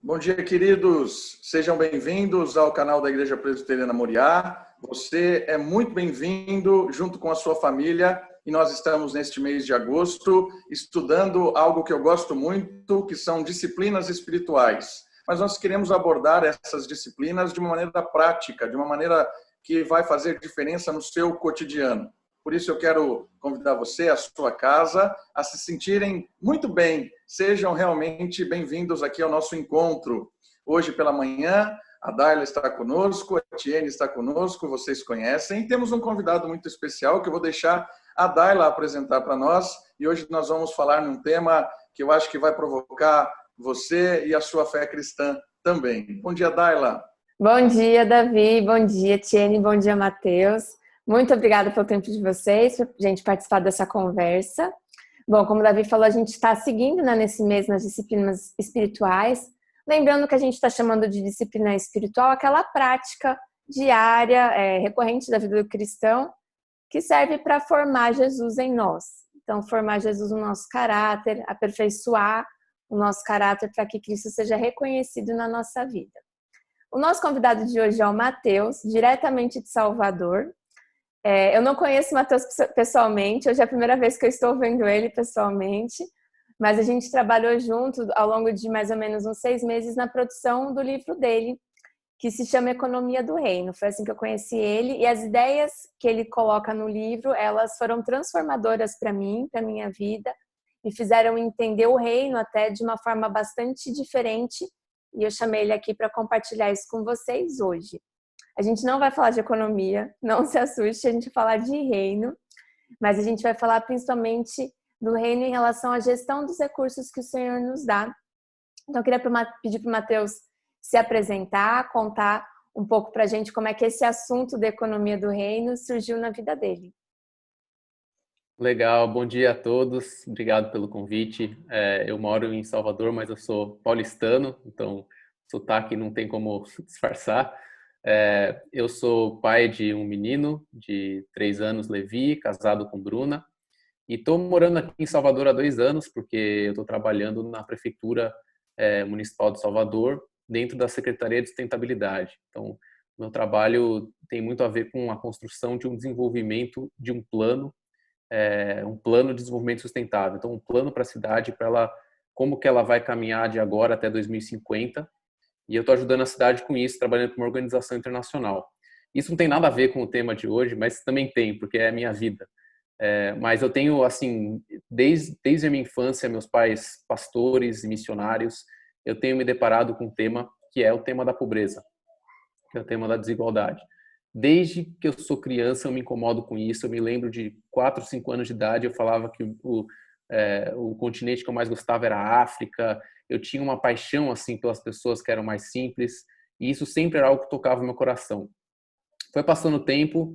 Bom dia, queridos. Sejam bem-vindos ao canal da Igreja Presbiteriana Moriá. Você é muito bem-vindo junto com a sua família e nós estamos neste mês de agosto estudando algo que eu gosto muito, que são disciplinas espirituais. Mas nós queremos abordar essas disciplinas de uma maneira prática, de uma maneira que vai fazer diferença no seu cotidiano. Por isso eu quero convidar você, a sua casa, a se sentirem muito bem. Sejam realmente bem-vindos aqui ao nosso encontro. Hoje pela manhã, a Dayla está conosco, a Tiene está conosco, vocês conhecem. E temos um convidado muito especial que eu vou deixar a Dayla apresentar para nós. E hoje nós vamos falar num tema que eu acho que vai provocar você e a sua fé cristã também. Bom dia, Dayla. Bom dia, Davi. Bom dia, Tiene. Bom dia, Matheus. Muito obrigada pelo tempo de vocês, para a gente participar dessa conversa. Bom, como o Davi falou, a gente está seguindo nesse mês nas disciplinas espirituais. Lembrando que a gente está chamando de disciplina espiritual aquela prática diária, recorrente da vida do cristão, que serve para formar Jesus em nós. Então, formar Jesus no nosso caráter, aperfeiçoar o nosso caráter para que Cristo seja reconhecido na nossa vida. O nosso convidado de hoje é o Matheus, diretamente de Salvador. Eu não conheço o Matheus pessoalmente, hoje é a primeira vez que eu estou vendo ele pessoalmente, mas a gente trabalhou junto ao longo de mais ou menos uns 6 meses na produção do livro dele, que se chama Economia do Reino. Foi assim que eu conheci ele, e as ideias que ele coloca no livro, elas foram transformadoras para mim, para minha vida, me fizeram entender o reino até de uma forma bastante diferente, e eu chamei ele aqui para compartilhar isso com vocês hoje. A gente não vai falar de economia, não se assuste, a gente vai falar de reino, mas a gente vai falar principalmente do reino em relação à gestão dos recursos que o Senhor nos dá. Então, eu queria pedir para o Matheus se apresentar, contar um pouco para a gente como é que esse assunto da economia do reino surgiu na vida dele. Legal, bom dia a todos, obrigado pelo convite. Eu moro em Salvador, mas eu sou paulistano, então sotaque não tem como disfarçar. Eu sou pai de um menino de 3 anos, Levi, casado com Bruna, e estou morando aqui em Salvador há 2 anos, porque eu estou trabalhando na Prefeitura Municipal de Salvador, dentro da Secretaria de Sustentabilidade. Então, meu trabalho tem muito a ver com a construção de um desenvolvimento de um plano de desenvolvimento sustentável. Então, um plano para a cidade, para ela, como que ela vai caminhar de agora até 2050, e eu estou ajudando a cidade com isso, trabalhando com uma organização internacional. Isso não tem nada a ver com o tema de hoje, mas também tem, porque é a minha vida. Mas eu tenho, assim, desde a minha infância, meus pais pastores e missionários, eu tenho me deparado com um tema que é o tema da pobreza, que é o tema da desigualdade. Desde que eu sou criança, eu me incomodo com isso. Eu me lembro de 4, 5 anos de idade, eu falava que o continente que eu mais gostava era a África. Eu tinha uma paixão assim pelas pessoas que eram mais simples, e isso sempre era algo que tocava o meu coração. Foi passando o tempo,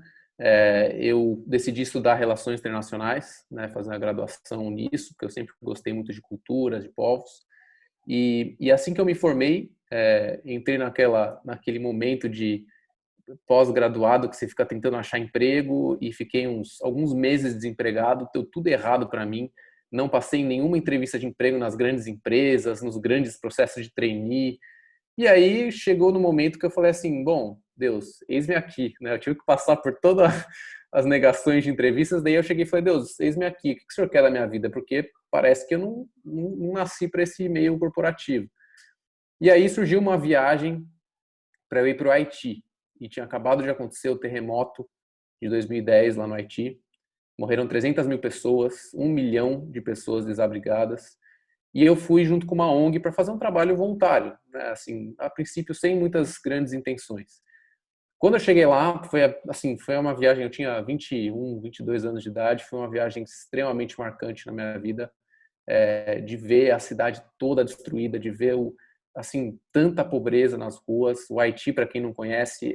eu decidi estudar relações internacionais, né, fazer uma graduação nisso, porque eu sempre gostei muito de culturas, de povos. E assim que eu me formei, entrei naquele momento de pós-graduado que você fica tentando achar emprego, e fiquei alguns meses desempregado, deu tudo errado para mim. Não passei em nenhuma entrevista de emprego nas grandes empresas, nos grandes processos de trainee. E aí chegou no momento que eu falei assim, bom, Deus, eis-me aqui, né? Eu tive que passar por todas as negações de entrevistas, daí eu cheguei e falei, Deus, eis-me aqui, o que o Senhor quer da minha vida? Porque parece que eu não nasci para esse meio corporativo. E aí surgiu uma viagem para eu ir para o Haiti, e tinha acabado de acontecer o terremoto de 2010 lá no Haiti. Morreram 300 mil pessoas, 1 milhão de pessoas desabrigadas. E eu fui junto com uma ONG para fazer um trabalho voluntário, né? Assim, a princípio sem muitas grandes intenções. Quando eu cheguei lá, foi uma viagem, eu tinha 21, 22 anos de idade, foi uma viagem extremamente marcante na minha vida, de ver a cidade toda destruída, de ver assim, tanta pobreza nas ruas. O Haiti, para quem não conhece,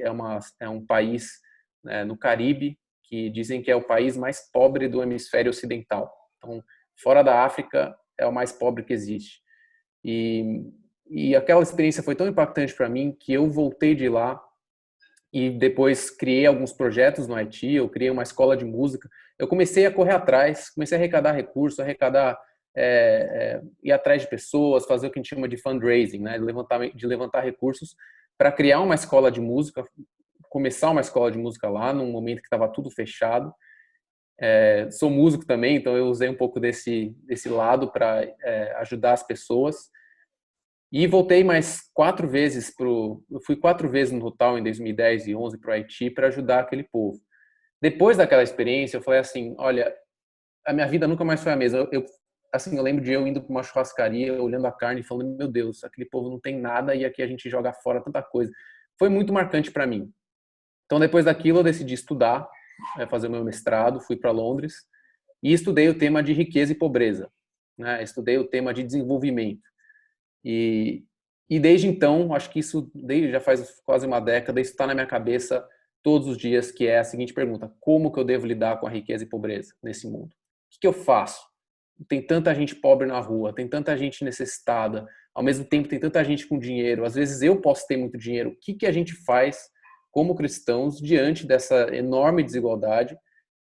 é um país, né, no Caribe, que dizem que é o país mais pobre do hemisfério ocidental. Então, fora da África, é o mais pobre que existe. E aquela experiência foi tão impactante para mim que eu voltei de lá e depois criei alguns projetos no Haiti. Eu criei uma escola de música. Eu comecei a correr atrás, comecei a arrecadar recursos, arrecadar ir atrás de pessoas, fazer o que a gente chama de fundraising, né? De levantar recursos para criar uma escola de música, começar uma escola de música lá, num momento que estava tudo fechado. Sou músico também, então eu usei um pouco desse lado para ajudar as pessoas. E voltei mais 4 vezes eu fui 4 vezes no total em 2010 e 11 para o Haiti para ajudar aquele povo. Depois daquela experiência, eu falei assim, olha, a minha vida nunca mais foi a mesma. Eu lembro de eu indo para uma churrascaria, olhando a carne e falando, meu Deus, aquele povo não tem nada e aqui a gente joga fora tanta coisa. Foi muito marcante para mim. Então, depois daquilo, eu decidi estudar, fazer o meu mestrado, fui para Londres e estudei o tema de riqueza e pobreza, né? Estudei o tema de desenvolvimento. E desde então, acho que isso já faz quase uma década, isso está na minha cabeça todos os dias, que é a seguinte pergunta: como que eu devo lidar com a riqueza e pobreza nesse mundo? O que eu faço? Tem tanta gente pobre na rua, tem tanta gente necessitada, ao mesmo tempo tem tanta gente com dinheiro, às vezes eu posso ter muito dinheiro. O que a gente faz como cristãos diante dessa enorme desigualdade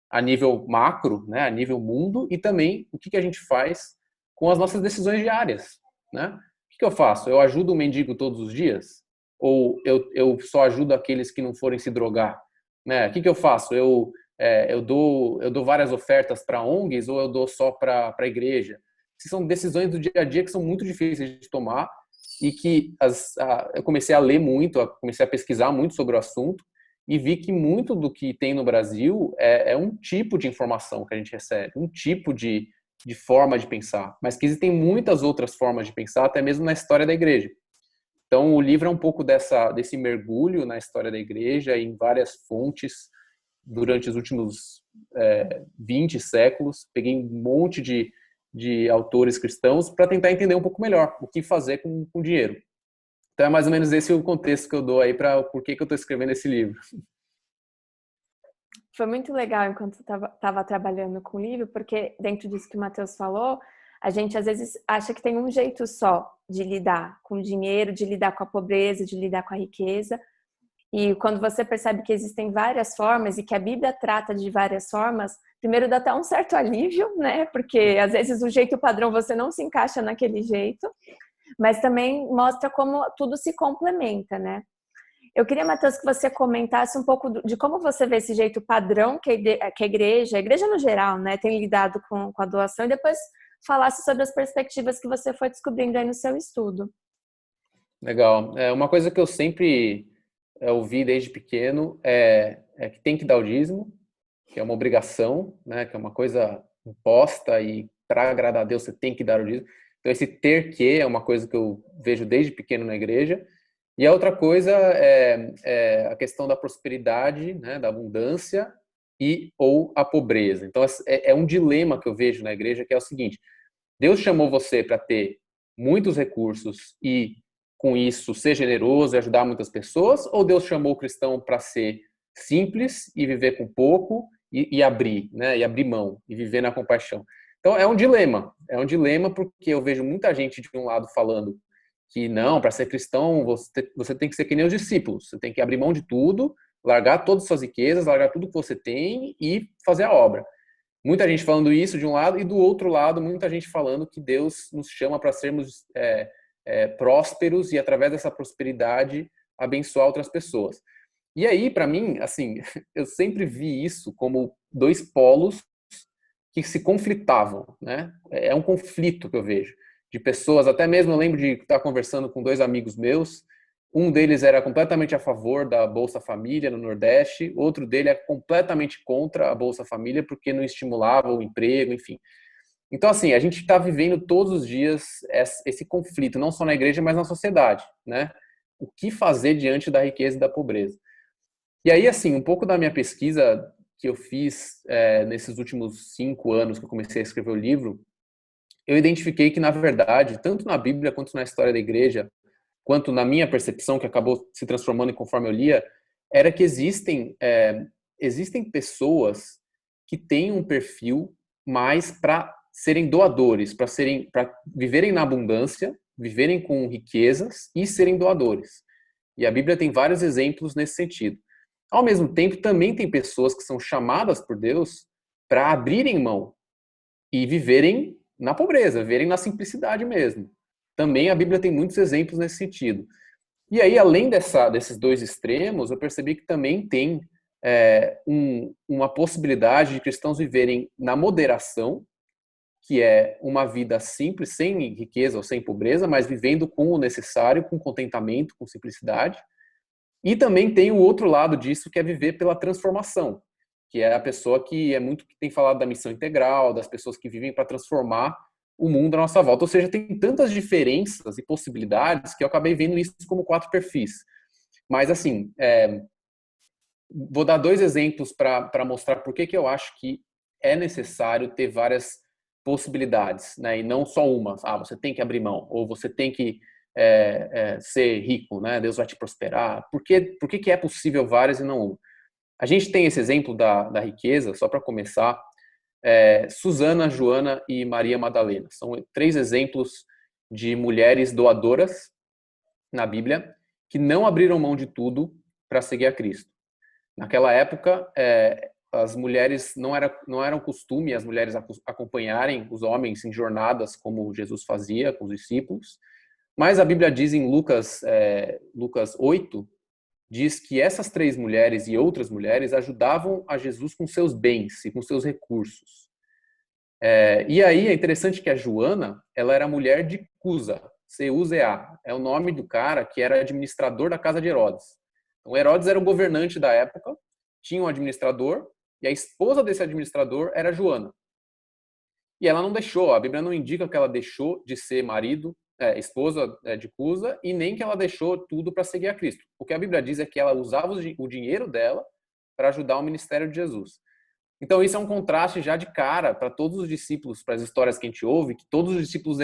a nível macro, né, a nível mundo, e também o que a gente faz com as nossas decisões diárias, né? O que eu faço? Eu ajudo o mendigo todos os dias? Ou eu só ajudo aqueles que não forem se drogar? Né? O que eu faço? Eu dou várias ofertas para ONGs ou eu dou só para a igreja? São decisões do dia a dia que são muito difíceis de tomar e que eu comecei a ler muito, comecei a pesquisar muito sobre o assunto e vi que muito do que tem no Brasil é um tipo de informação que a gente recebe, um tipo de forma de pensar, mas que existem muitas outras formas de pensar, até mesmo na história da igreja. Então, o livro é um pouco desse mergulho na história da igreja, em várias fontes, durante os últimos 20 séculos. Peguei um monte de autores cristãos para tentar entender um pouco melhor o que fazer com dinheiro. Então, é mais ou menos esse o contexto que eu dou aí para por que eu estou escrevendo esse livro. Foi muito legal enquanto estava trabalhando com o livro, porque dentro disso que o Matheus falou, a gente às vezes acha que tem um jeito só de lidar com o dinheiro, de lidar com a pobreza, de lidar com a riqueza. E quando você percebe que existem várias formas e que a Bíblia trata de várias formas, primeiro dá até um certo alívio, né? Porque às vezes o jeito padrão você não se encaixa naquele jeito, mas também mostra como tudo se complementa, né? Eu queria, Matheus, que você comentasse um pouco de como você vê esse jeito padrão que a igreja no geral, né, tem lidado com a doação, e depois falasse sobre as perspectivas que você foi descobrindo aí no seu estudo. Legal. Uma coisa que eu sempre ouvi desde pequeno é que tem que dar o dízimo, que é uma obrigação, né, que é uma coisa imposta e para agradar a Deus você tem que dar o dízimo. Então esse ter que é uma coisa que eu vejo desde pequeno na igreja. E a outra coisa é a questão da prosperidade, né, da abundância ou a pobreza. Então é um dilema que eu vejo na igreja, que é o seguinte: Deus chamou você para ter muitos recursos e com isso ser generoso e ajudar muitas pessoas, ou Deus chamou o cristão para ser simples e viver com pouco e abrir, né, e abrir mão e viver na compaixão? Então é um dilema porque eu vejo muita gente de um lado falando que não, para ser cristão você tem que ser que nem os discípulos, você tem que abrir mão de tudo, largar todas as suas riquezas, largar tudo que você tem e fazer a obra. Muita gente falando isso de um lado, e do outro lado, muita gente falando que Deus nos chama para sermos prósperos e, através dessa prosperidade, abençoar outras pessoas. E aí, para mim, assim, eu sempre vi isso como 2 polos que se conflitavam, né? É um conflito que eu vejo de pessoas, até mesmo eu lembro de estar conversando com 2 amigos meus, um deles era completamente a favor da Bolsa Família no Nordeste, outro dele é completamente contra a Bolsa Família porque não estimulava o emprego, enfim. Então, assim, a gente está vivendo todos os dias esse conflito, não só na igreja, mas na sociedade, né? O que fazer diante da riqueza e da pobreza? E aí, assim, um pouco da minha pesquisa que eu fiz nesses últimos 5 anos que eu comecei a escrever o livro, eu identifiquei que, na verdade, tanto na Bíblia quanto na história da igreja, quanto na minha percepção, que acabou se transformando conforme eu lia, era que existem pessoas que têm um perfil mais para serem doadores, para viverem na abundância, viverem com riquezas e serem doadores. E a Bíblia tem vários exemplos nesse sentido. Ao mesmo tempo, também tem pessoas que são chamadas por Deus para abrirem mão e viverem na pobreza, viverem na simplicidade mesmo. Também a Bíblia tem muitos exemplos nesse sentido. E aí, além desses dois extremos, eu percebi que também tem uma possibilidade de cristãos viverem na moderação, que é uma vida simples, sem riqueza ou sem pobreza, mas vivendo com o necessário, com contentamento, com simplicidade. E também tem o outro lado disso, que é viver pela transformação, que é a pessoa que tem falado da missão integral, das pessoas que vivem para transformar o mundo à nossa volta. Ou seja, tem tantas diferenças e possibilidades que eu acabei vendo isso como 4 perfis. Mas, assim, vou dar 2 exemplos para mostrar por que eu acho que é necessário ter várias possibilidades, né? E não só uma. Você tem que abrir mão, ou você tem que ser rico, né? Deus vai te prosperar. Por que é possível várias e não uma? A gente tem esse exemplo da riqueza, só para começar, Susana, Joana e Maria Madalena. São 3 exemplos de mulheres doadoras na Bíblia que não abriram mão de tudo para seguir a Cristo. Naquela época, as mulheres não eram costume as mulheres acompanharem os homens em jornadas como Jesus fazia com os discípulos, mas a Bíblia diz em Lucas 8, diz que essas 3 mulheres e outras mulheres ajudavam a Jesus com seus bens e com seus recursos. E aí é interessante que a Joana, ela era mulher de Cusa, C-U-Z-A, é o nome do cara que era administrador da casa de Herodes. Então, Herodes era o governante da época, tinha um administrador, e a esposa desse administrador era Joana. E ela não deixou, a Bíblia não indica que ela deixou de ser esposa de Cusa, e nem que ela deixou tudo para seguir a Cristo. O que a Bíblia diz é que ela usava o dinheiro dela para ajudar o ministério de Jesus. Então isso é um contraste já de cara para todos os discípulos, para as histórias que a gente ouve, que todos os discípulos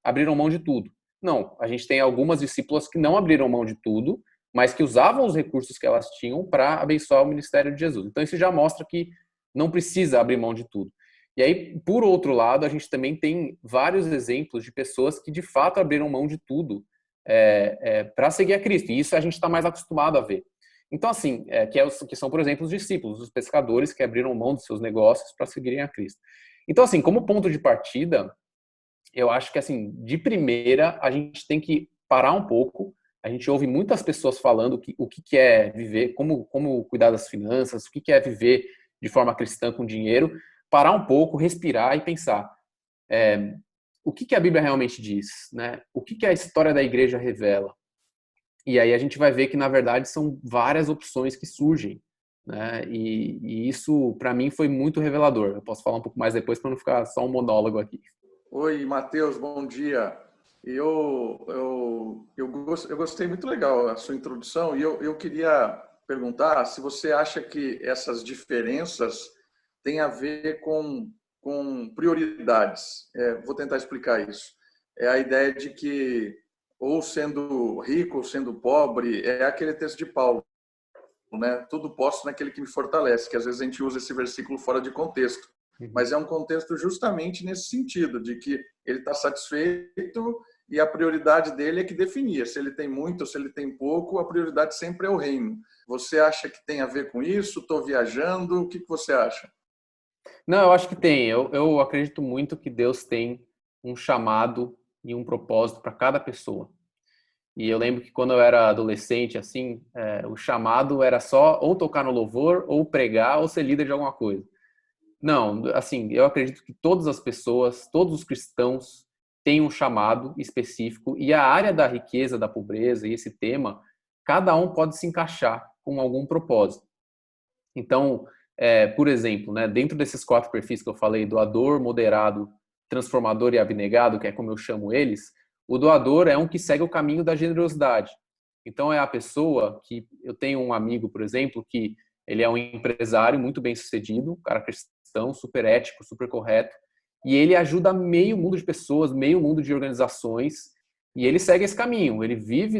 abriram mão de tudo. Não, a gente tem algumas discípulas que não abriram mão de tudo, mas que usavam os recursos que elas tinham para abençoar o ministério de Jesus. Então isso já mostra que não precisa abrir mão de tudo. E aí, por outro lado, a gente também tem vários exemplos de pessoas que de fato abriram mão de tudo para seguir a Cristo. E isso a gente está mais acostumado a ver. Então, assim, que são, por exemplo, os discípulos, os pescadores que abriram mão dos seus negócios para seguirem a Cristo. Então, assim, como ponto de partida, eu acho que, assim, de primeira, a gente tem que parar um pouco. A gente ouve muitas pessoas falando o que é viver, como cuidar das finanças, o que é viver de forma cristã com dinheiro. Parar um pouco, respirar e pensar o que a Bíblia realmente diz, né? O que a história da igreja revela. E aí a gente vai ver que, na verdade, são várias opções que surgem, né? E isso, para mim, foi muito revelador. Eu posso falar um pouco mais depois para não ficar só um monólogo aqui. Oi, Matheus, bom dia. Eu gostei, muito legal a sua introdução, e eu queria perguntar se você acha que essas diferenças têm a ver com prioridades. Vou tentar explicar isso. É a ideia de que, ou sendo rico ou sendo pobre, é aquele texto de Paulo, né? Tudo posso naquele que me fortalece, que às vezes a gente usa esse versículo fora de contexto. Mas é um contexto justamente nesse sentido, de que ele está satisfeito e a prioridade dele é que definia. Se ele tem muito ou se ele tem pouco, a prioridade sempre é o reino. Você acha que tem a ver com isso? Estou viajando? O que você acha? Não, eu acho que tem. Eu acredito muito que Deus tem um chamado e um propósito para cada pessoa. E eu lembro que quando eu era adolescente, assim, o chamado era só ou tocar no louvor, ou pregar, ou ser líder de alguma coisa. Não, assim, eu acredito que todas as pessoas, todos os cristãos têm um chamado específico, e a área da riqueza, da pobreza e esse tema, cada um pode se encaixar com algum propósito. Então, por exemplo, né, dentro desses 4 perfis que eu falei, doador, moderado, transformador e abnegado, que é como eu chamo eles, o doador é um que segue o caminho da generosidade. Então, é a pessoa que... Eu tenho um amigo, por exemplo, que ele é um empresário muito bem sucedido, um cara cristão, super ético, super correto, e ele ajuda meio mundo de pessoas, meio mundo de organizações, e ele segue esse caminho. Ele vive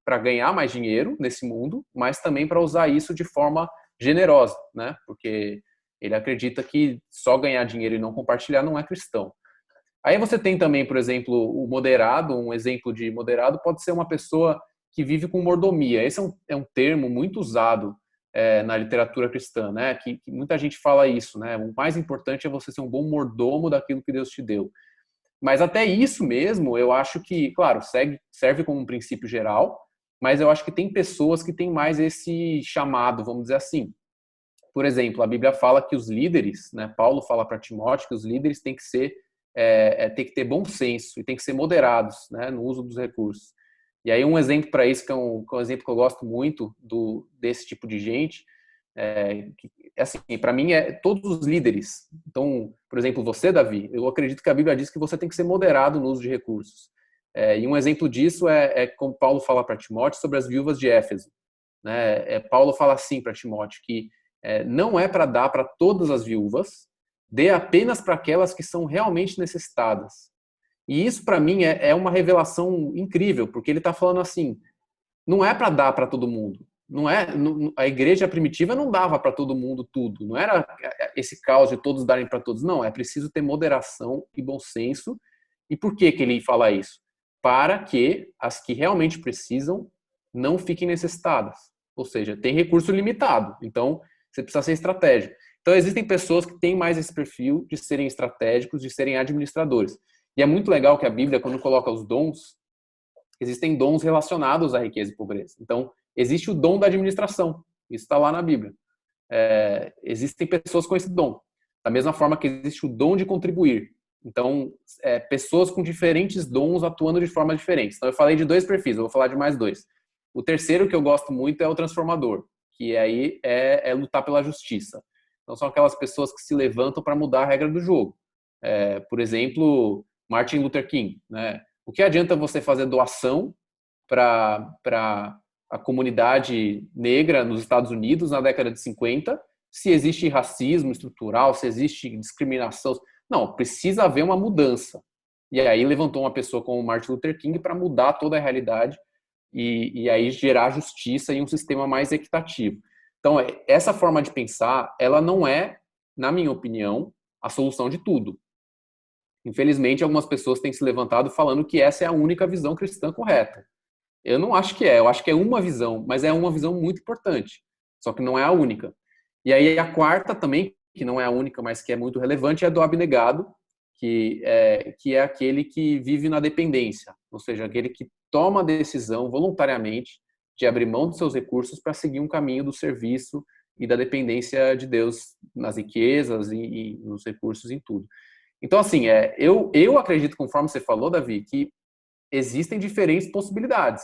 para ganhar mais dinheiro nesse mundo, mas também para usar isso de forma generosa, né? Porque ele acredita que só ganhar dinheiro e não compartilhar não é cristão. Aí você tem também, por exemplo, o moderado. Um exemplo de moderado pode ser uma pessoa que vive com mordomia. Esse é um termo muito usado na literatura cristã, né? Que muita gente fala isso, né? O mais importante é você ser um bom mordomo daquilo que Deus te deu. Mas até isso mesmo, eu acho que, claro, serve como um princípio geral, mas eu acho que tem pessoas que têm mais esse chamado, vamos dizer assim. Por exemplo, a Bíblia fala que os líderes, né? Paulo fala para Timóteo que os líderes têm que tem que ter bom senso e têm que ser moderados, né? No uso dos recursos. E aí um exemplo para isso, que é um exemplo que eu gosto muito desse tipo de gente, assim, para mim todos os líderes. Então, por exemplo, você, Davi, eu acredito que a Bíblia diz que você tem que ser moderado no uso de recursos. E um exemplo disso é como Paulo fala para Timóteo sobre as viúvas de Éfeso. Né? Paulo fala assim para Timóteo, que não é para dar para todas as viúvas, dê apenas para aquelas que são realmente necessitadas. E isso, para mim, é uma revelação incrível, porque ele está falando assim, não é para dar para todo mundo. A igreja primitiva não dava para todo mundo tudo. Não era esse caos de todos darem para todos. Não, é preciso ter moderação e bom senso. E por que ele fala isso? Para que as que realmente precisam não fiquem necessitadas. Ou seja, tem recurso limitado. Então, você precisa ser estratégico. Então, existem pessoas que têm mais esse perfil de serem estratégicos, de serem administradores. E é muito legal que a Bíblia, quando coloca os dons, existem dons relacionados à riqueza e pobreza. Então, existe o dom da administração. Isso está lá na Bíblia. Existem pessoas com esse dom. Da mesma forma que existe o dom de contribuir. Então, pessoas com diferentes dons atuando de formas diferentes. Então, eu falei de 2 perfis, eu vou falar de mais 2. O terceiro que eu gosto muito é o transformador, que aí é lutar pela justiça. Então, são aquelas pessoas que se levantam para mudar a regra do jogo. Por exemplo, Martin Luther King, né? O que adianta você fazer doação para a comunidade negra nos Estados Unidos na década de 50, se existe racismo estrutural, se existe discriminação? Não, precisa haver uma mudança. E aí levantou uma pessoa como Martin Luther King para mudar toda a realidade e aí gerar justiça e um sistema mais equitativo. Então, essa forma de pensar, ela não é, na minha opinião, a solução de tudo. Infelizmente, algumas pessoas têm se levantado falando que essa é a única visão cristã correta. Eu não acho que eu acho que é uma visão, mas é uma visão muito importante, só que não é a única. E aí a quarta também, que não é a única, mas que é muito relevante, é a do abnegado, que é aquele que vive na dependência, ou seja, aquele que toma a decisão voluntariamente de abrir mão dos seus recursos para seguir um caminho do serviço e da dependência de Deus nas riquezas e nos recursos, em tudo. Então, assim, eu acredito, conforme você falou, Davi, que existem diferentes possibilidades.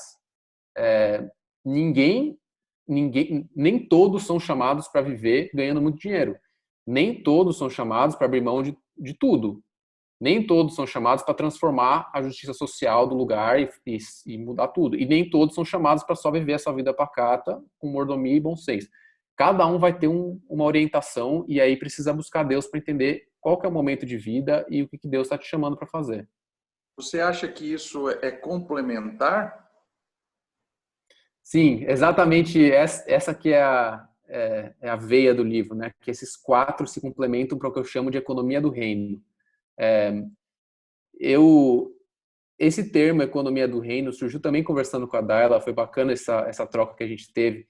Nem todos são chamados para viver ganhando muito dinheiro. Nem todos são chamados para abrir mão de tudo. Nem todos são chamados para transformar a justiça social do lugar e mudar tudo. E nem todos são chamados para só viver a sua vida pacata, com mordomia e bom senso. Cada um vai ter uma orientação e aí precisa buscar Deus para entender qual que é o momento de vida e o que Deus está te chamando para fazer. Você acha que isso é complementar? Sim, exatamente essa que é a veia do livro, né? Que esses 4 se complementam para o que eu chamo de economia do reino. Esse termo economia do reino surgiu também conversando com a Dayla, foi bacana essa troca que a gente teve,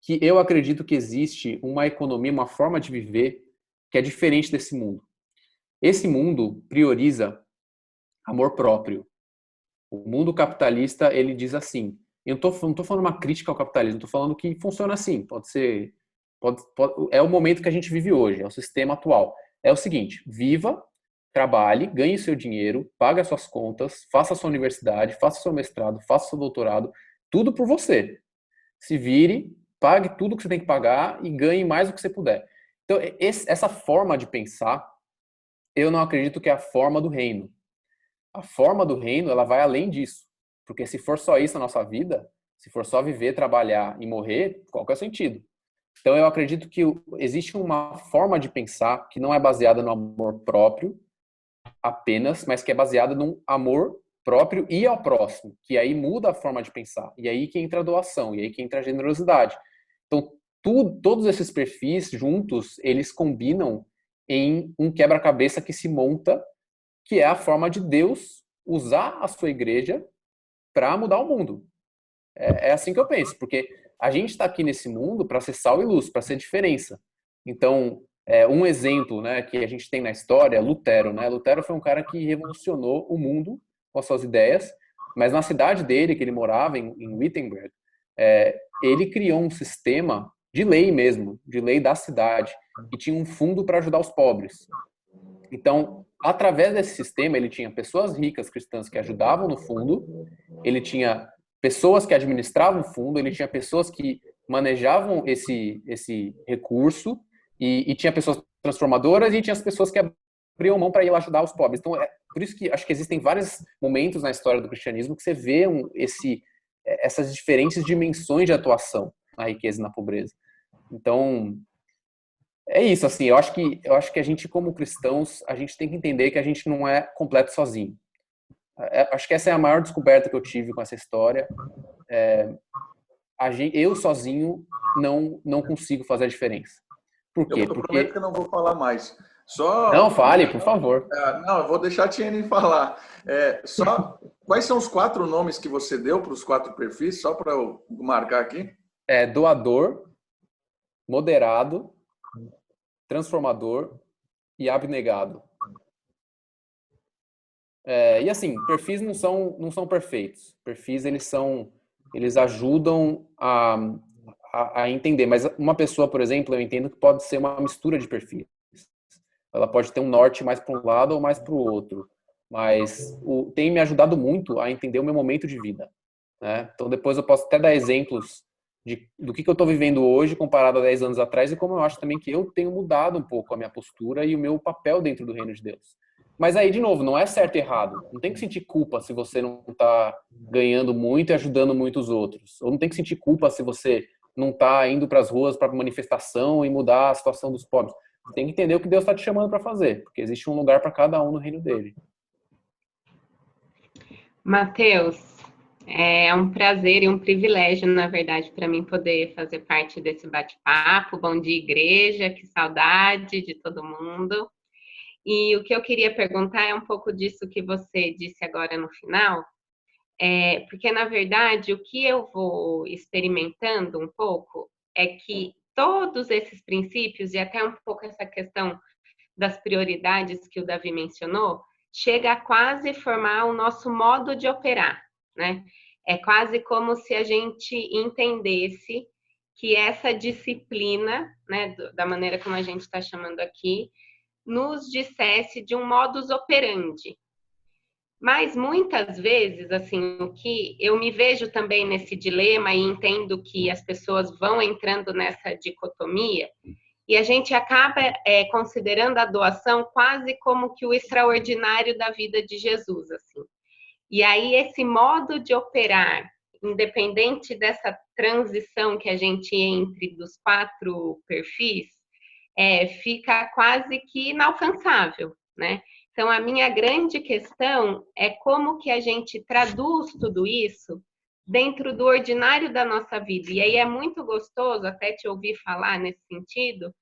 que eu acredito que existe uma economia, uma forma de viver que é diferente desse mundo. Esse mundo prioriza amor próprio. O mundo capitalista, ele diz assim, eu não estou falando uma crítica ao capitalismo, estou falando que funciona assim, é o momento que a gente vive hoje, é o sistema atual. É o seguinte, viva, trabalhe, ganhe seu dinheiro, pague as suas contas, faça a sua universidade, faça o seu mestrado, faça o seu doutorado, tudo por você. Se vire, pague tudo que você tem que pagar e ganhe mais do que você puder. Então, essa forma de pensar, eu não acredito que é a forma do reino. A forma do reino, ela vai além disso. Porque se for só isso na nossa vida, se for só viver, trabalhar e morrer, qual que é o sentido? Então, eu acredito que existe uma forma de pensar que não é baseada no amor próprio apenas, mas que é baseada num amor próprio e ao próximo, que aí muda a forma de pensar. E aí que entra a doação, e aí que entra a generosidade. Então, todos esses perfis juntos, eles combinam em um quebra-cabeça que se monta, que é a forma de Deus usar a sua igreja para mudar o mundo. É assim que eu penso, porque a gente está aqui nesse mundo para ser sal e luz, para ser diferença. Então, um exemplo, né, que a gente tem na história é Lutero, né? Lutero foi um cara que revolucionou o mundo com as suas ideias, mas na cidade dele, que ele morava, em Wittenberg, ele criou um sistema de lei mesmo, de lei da cidade, e tinha um fundo para ajudar os pobres. Então, através desse sistema, ele tinha pessoas ricas cristãs que ajudavam no fundo, ele tinha pessoas que administravam o fundo, ele tinha pessoas que manejavam esse recurso, e tinha pessoas transformadoras e tinha as pessoas que abriam mão para ir lá ajudar os pobres. Então, por isso que acho que existem vários momentos na história do cristianismo que você vê essas diferentes dimensões de atuação na riqueza e na pobreza. Então, é isso, assim, eu acho que a gente, como cristãos, a gente tem que entender que a gente não é completo sozinho. Acho que essa é a maior descoberta que eu tive com essa história. Eu sozinho não consigo fazer a diferença. Por quê? Eu prometo que eu não vou falar mais. Só... Não, fale, por favor. Não, eu vou deixar a Tiene falar. Quais são os 4 nomes que você deu para os 4 perfis, só para eu marcar aqui? Doador, moderado, transformador e abnegado. E assim, perfis não são perfeitos. Perfis, eles ajudam a entender. Mas uma pessoa, por exemplo, eu entendo que pode ser uma mistura de perfis. Ela pode ter um norte mais para um lado ou mais para o outro. Mas tem me ajudado muito a entender o meu momento de vida, né? Então, depois eu posso até dar exemplos do que eu estou vivendo hoje comparado a 10 anos atrás e como eu acho também que eu tenho mudado um pouco a minha postura e o meu papel dentro do reino de Deus. Mas aí, de novo, não é certo e errado. Não tem que sentir culpa se você não está ganhando muito e ajudando muito os outros. Ou não tem que sentir culpa se você não está indo para as ruas para manifestação e mudar a situação dos pobres. Você tem que entender o que Deus está te chamando para fazer, porque existe um lugar para cada um no reino dele. Mateus, é um prazer e um privilégio, na verdade, para mim poder fazer parte desse bate-papo. Bom dia, igreja, que saudade de todo mundo. E o que eu queria perguntar é um pouco disso que você disse agora no final, porque, na verdade, o que eu vou experimentando um pouco é que todos esses princípios, e até um pouco essa questão das prioridades que o Davi mencionou, chega a quase formar o nosso modo de operar, né? É quase como se a gente entendesse que essa disciplina, né, da maneira como a gente está chamando aqui, nos dissesse de um modus operandi. Mas muitas vezes, assim, o que eu me vejo também nesse dilema e entendo que as pessoas vão entrando nessa dicotomia, e a gente acaba considerando a doação quase como que o extraordinário da vida de Jesus, assim. E aí esse modo de operar, independente dessa transição que a gente entre dos 4 perfis, fica quase que inalcançável, né? Então, a minha grande questão é como que a gente traduz tudo isso dentro do ordinário da nossa vida. E aí é muito gostoso até te ouvir falar nesse sentido,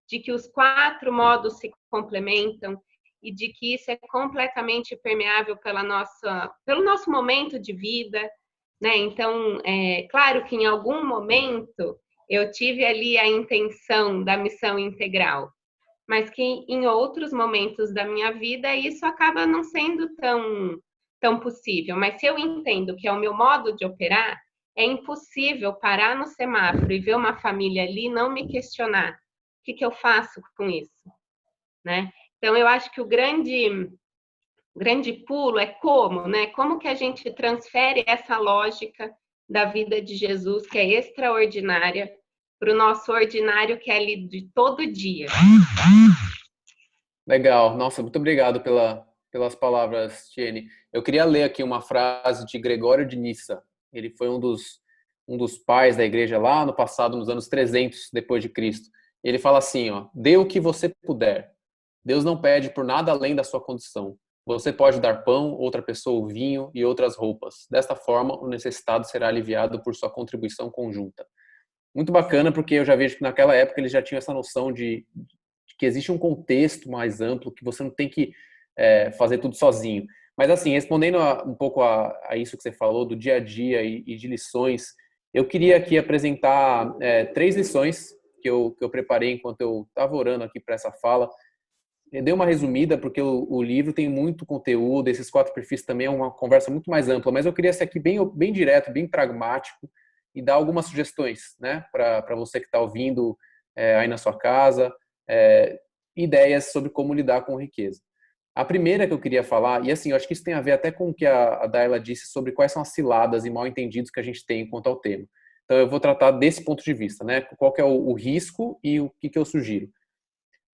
de que os 4 modos se complementam e de que isso é completamente permeável pelo nosso momento de vida, né? Então, claro que em algum momento eu tive ali a intenção da missão integral, mas que em outros momentos da minha vida isso acaba não sendo tão possível. Mas se eu entendo que é o meu modo de operar, é impossível parar no semáforo e ver uma família ali e não me questionar o que eu faço com isso, né? Então, eu acho que o grande pulo é como, né? Como que a gente transfere essa lógica da vida de Jesus, que é extraordinária, para o nosso ordinário, que é ali de todo dia. Legal. Nossa, muito obrigado pelas palavras, Tiene. Eu queria ler aqui uma frase de Gregório de Nissa. Ele foi um dos pais da igreja lá no passado, nos anos 300 depois de Cristo. Ele fala assim, ó: dê o que você puder. Deus não pede por nada além da sua condição. Você pode dar pão, outra pessoa o vinho e outras roupas. Desta forma, o necessitado será aliviado por sua contribuição conjunta. Muito bacana, porque eu já vejo que naquela época eles já tinham essa noção de que existe um contexto mais amplo, que você não tem que fazer tudo sozinho. Mas assim, respondendo um pouco a isso que você falou, do dia a dia e de lições Eu queria aqui apresentar 3 lições que eu preparei enquanto eu estava orando aqui para essa fala. Eu dei uma resumida porque o livro tem muito conteúdo, esses 4 perfis também é uma conversa muito mais ampla, mas eu queria ser aqui bem direto, bem pragmático e dar algumas sugestões, né, para você que está ouvindo aí na sua casa, ideias sobre como lidar com riqueza. A primeira que eu queria falar, e assim, eu acho que isso tem a ver até com o que a Dayla disse sobre quais são as ciladas e mal-entendidos que a gente tem quanto ao tema. Então eu vou tratar desse ponto de vista, né, qual que é o risco e o que eu sugiro.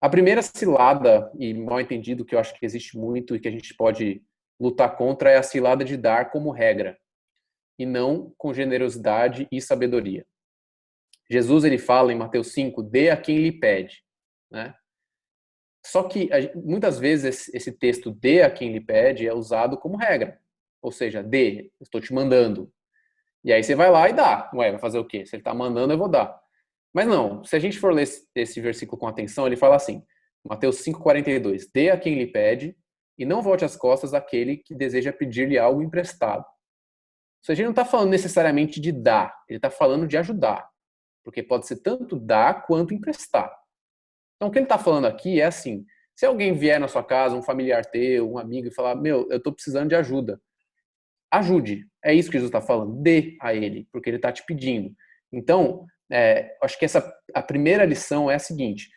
A primeira cilada e mal-entendido que eu acho que existe muito e que a gente pode lutar contra é a cilada de dar como regra e não com generosidade e sabedoria. Jesus, ele fala em Mateus 5, dê a quem lhe pede, né? Só que muitas vezes esse texto dê a quem lhe pede é usado como regra. Ou seja, dê, estou te mandando. E aí você vai lá e dá. Ué, vai fazer o quê? Se ele está mandando, eu vou dar. Mas não, se a gente for ler esse versículo com atenção, ele fala assim, Mateus 5,42, dê a quem lhe pede e não volte as costas àquele que deseja pedir-lhe algo emprestado. Ou seja, ele não está falando necessariamente de dar, ele está falando de ajudar. Porque pode ser tanto dar quanto emprestar. Então, o que ele está falando aqui é assim, se alguém vier na sua casa, um familiar teu, um amigo, e falar, meu, eu estou precisando de ajuda, ajude. É isso que Jesus está falando, dê a ele, porque ele está te pedindo. Então, acho que a primeira lição é a seguinte,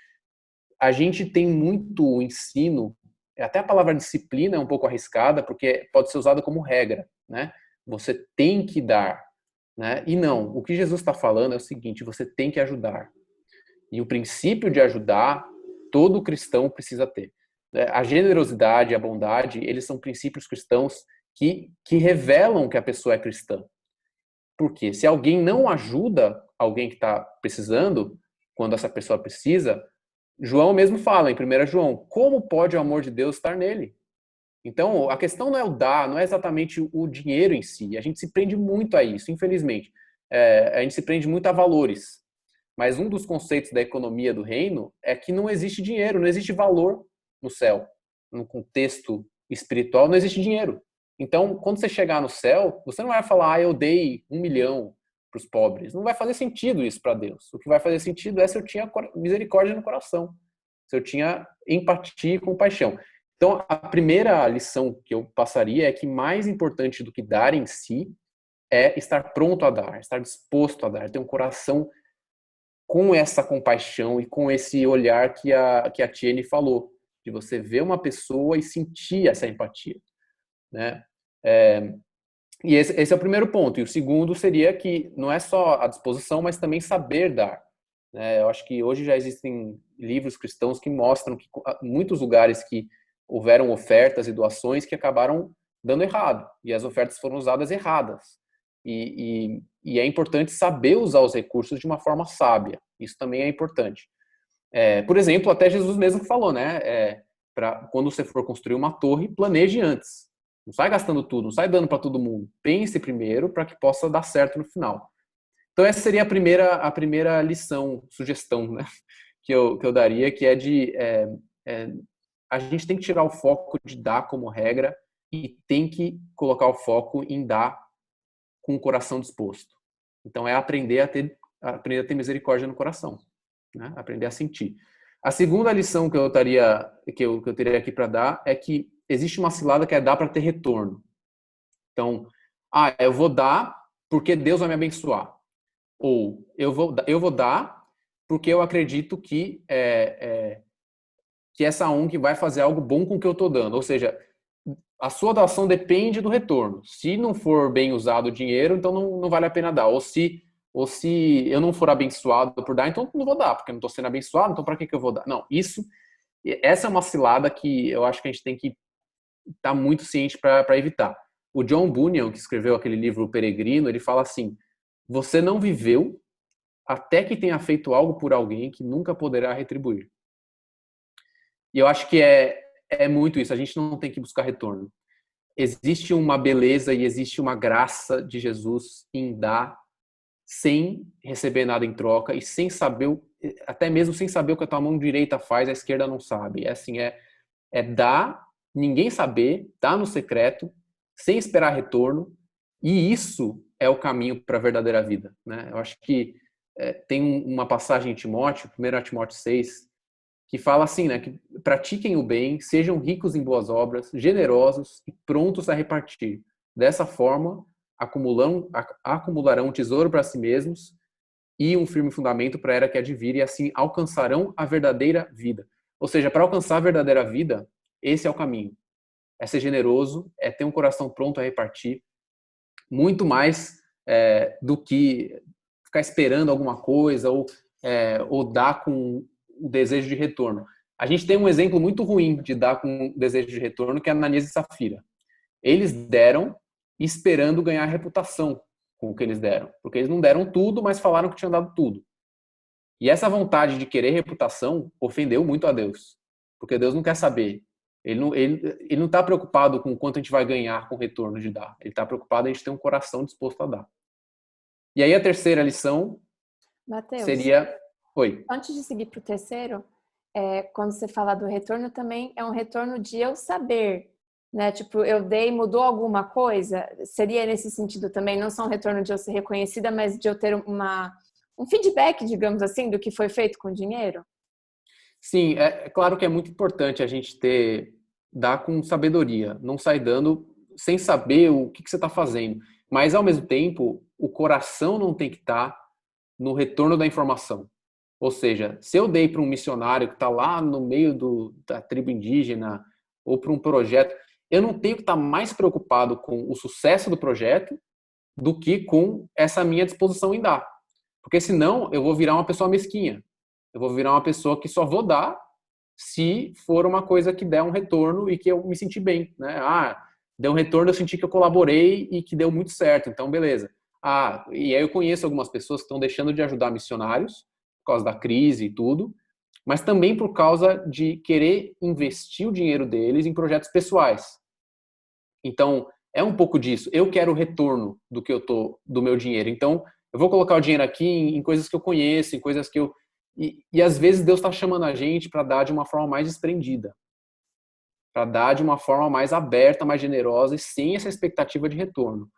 a gente tem muito ensino, até a palavra disciplina é um pouco arriscada, porque pode ser usada como regra, né? Você tem que dar, né? E não, o que Jesus está falando é o seguinte, você tem que ajudar. E o princípio de ajudar, todo cristão precisa ter. A generosidade, a bondade, eles são princípios cristãos que revelam que a pessoa é cristã. Porque se alguém não ajuda alguém que está precisando, quando essa pessoa precisa, João mesmo fala em 1 João, como pode o amor de Deus estar nele? Então, a questão não é o dar, não é exatamente o dinheiro em si. A gente se prende muito a isso, infelizmente. A gente se prende muito a valores. Mas um dos conceitos da economia do reino é que não existe dinheiro, não existe valor no céu. No contexto espiritual, não existe dinheiro. Então, quando você chegar no céu, você não vai falar, eu dei 1 milhão para os pobres. Não vai fazer sentido isso para Deus. O que vai fazer sentido é se eu tinha misericórdia no coração, se eu tinha empatia e compaixão. Então, a primeira lição que eu passaria é que mais importante do que dar em si é estar pronto a dar, estar disposto a dar, ter um coração com essa compaixão e com esse olhar que a Tiene falou, de você ver uma pessoa e sentir essa empatia, né? E esse é o primeiro ponto. E o segundo seria que não é só a disposição, mas também saber dar, né? Eu acho que hoje já existem livros cristãos que mostram que muitos lugares que houveram ofertas e doações que acabaram dando errado, e as ofertas foram usadas erradas. E é importante saber usar os recursos de uma forma sábia. Isso também é importante. Por exemplo, até Jesus mesmo falou, né? Quando você for construir uma torre, planeje antes. Não sai gastando tudo, não sai dando para todo mundo. Pense primeiro para que possa dar certo no final. Então essa seria a primeira lição, sugestão, né? que eu daria, que é a gente tem que tirar o foco de dar como regra e tem que colocar o foco em dar com o coração disposto. Então é aprender a ter misericórdia no coração, né? Aprender a sentir. A segunda lição que eu teria aqui para dar é que existe uma cilada que é dar para ter retorno. Então, eu vou dar porque Deus vai me abençoar. Ou eu vou dar porque eu acredito que essa ONG vai fazer algo bom com o que eu estou dando. Ou seja, a sua doação depende do retorno. Se não for bem usado o dinheiro, então não vale a pena dar. Ou se eu não for abençoado por dar, então não vou dar, porque eu não estou sendo abençoado, então para que eu vou dar? Não, essa é uma cilada que eu acho que a gente tem que estar muito ciente para evitar. O John Bunyan, que escreveu aquele livro O Peregrino, ele fala assim, você não viveu até que tenha feito algo por alguém que nunca poderá retribuir. E eu acho que é muito isso, a gente não tem que buscar retorno. Existe uma beleza e existe uma graça de Jesus em dar sem receber nada em troca e sem saber, até mesmo sem saber o que a tua mão direita faz, a esquerda não sabe. É assim, dar, ninguém saber, dar no secreto, sem esperar retorno, e isso é o caminho para a verdadeira vida, né? Eu acho que tem uma passagem em Timóteo, 1 Timóteo 6, que fala assim, né? Que pratiquem o bem, sejam ricos em boas obras, generosos e prontos a repartir. Dessa forma, acumularão um tesouro para si mesmos e um firme fundamento para a era que há de vir, e assim alcançarão a verdadeira vida. Ou seja, para alcançar a verdadeira vida, esse é o caminho. É ser generoso, é ter um coração pronto a repartir, muito mais do que ficar esperando alguma coisa ou dar com o desejo de retorno. A gente tem um exemplo muito ruim de dar com o desejo de retorno, que é Ananias e Safira. Eles deram esperando ganhar reputação com o que eles deram. Porque eles não deram tudo, mas falaram que tinham dado tudo. E essa vontade de querer reputação ofendeu muito a Deus. Porque Deus não quer saber. Ele não está preocupado com o quanto a gente vai ganhar com o retorno de dar. Ele está preocupado em a gente ter um coração disposto a dar. E aí a terceira lição Mateus, seria... Oi. antes de seguir para o terceiro, quando você fala do retorno, também é um retorno de eu saber, né? Tipo, eu dei, mudou alguma coisa? Seria nesse sentido também, não só um retorno de eu ser reconhecida, mas de eu ter um feedback, digamos assim, do que foi feito com o dinheiro? Sim, é claro que é muito importante a gente dar com sabedoria, não sair dando sem saber o que você está fazendo. Mas, ao mesmo tempo, o coração não tem que estar no retorno da informação. Ou seja, se eu dei para um missionário que está lá no meio da tribo indígena ou para um projeto, eu não tenho que estar mais preocupado com o sucesso do projeto do que com essa minha disposição em dar. Porque senão eu vou virar uma pessoa mesquinha. Eu vou virar uma pessoa que só vou dar se for uma coisa que der um retorno e que eu me senti bem, né? Deu um retorno, eu senti que eu colaborei e que deu muito certo, então beleza. E aí eu conheço algumas pessoas que estão deixando de ajudar missionários por causa da crise e tudo, mas também por causa de querer investir o dinheiro deles em projetos pessoais. Então, é um pouco disso. Eu quero o retorno do meu dinheiro. Então, eu vou colocar o dinheiro aqui em coisas que eu conheço, em coisas que eu... E às vezes Deus está chamando a gente para dar de uma forma mais desprendida, para dar de uma forma mais aberta, mais generosa e sem essa expectativa de retorno.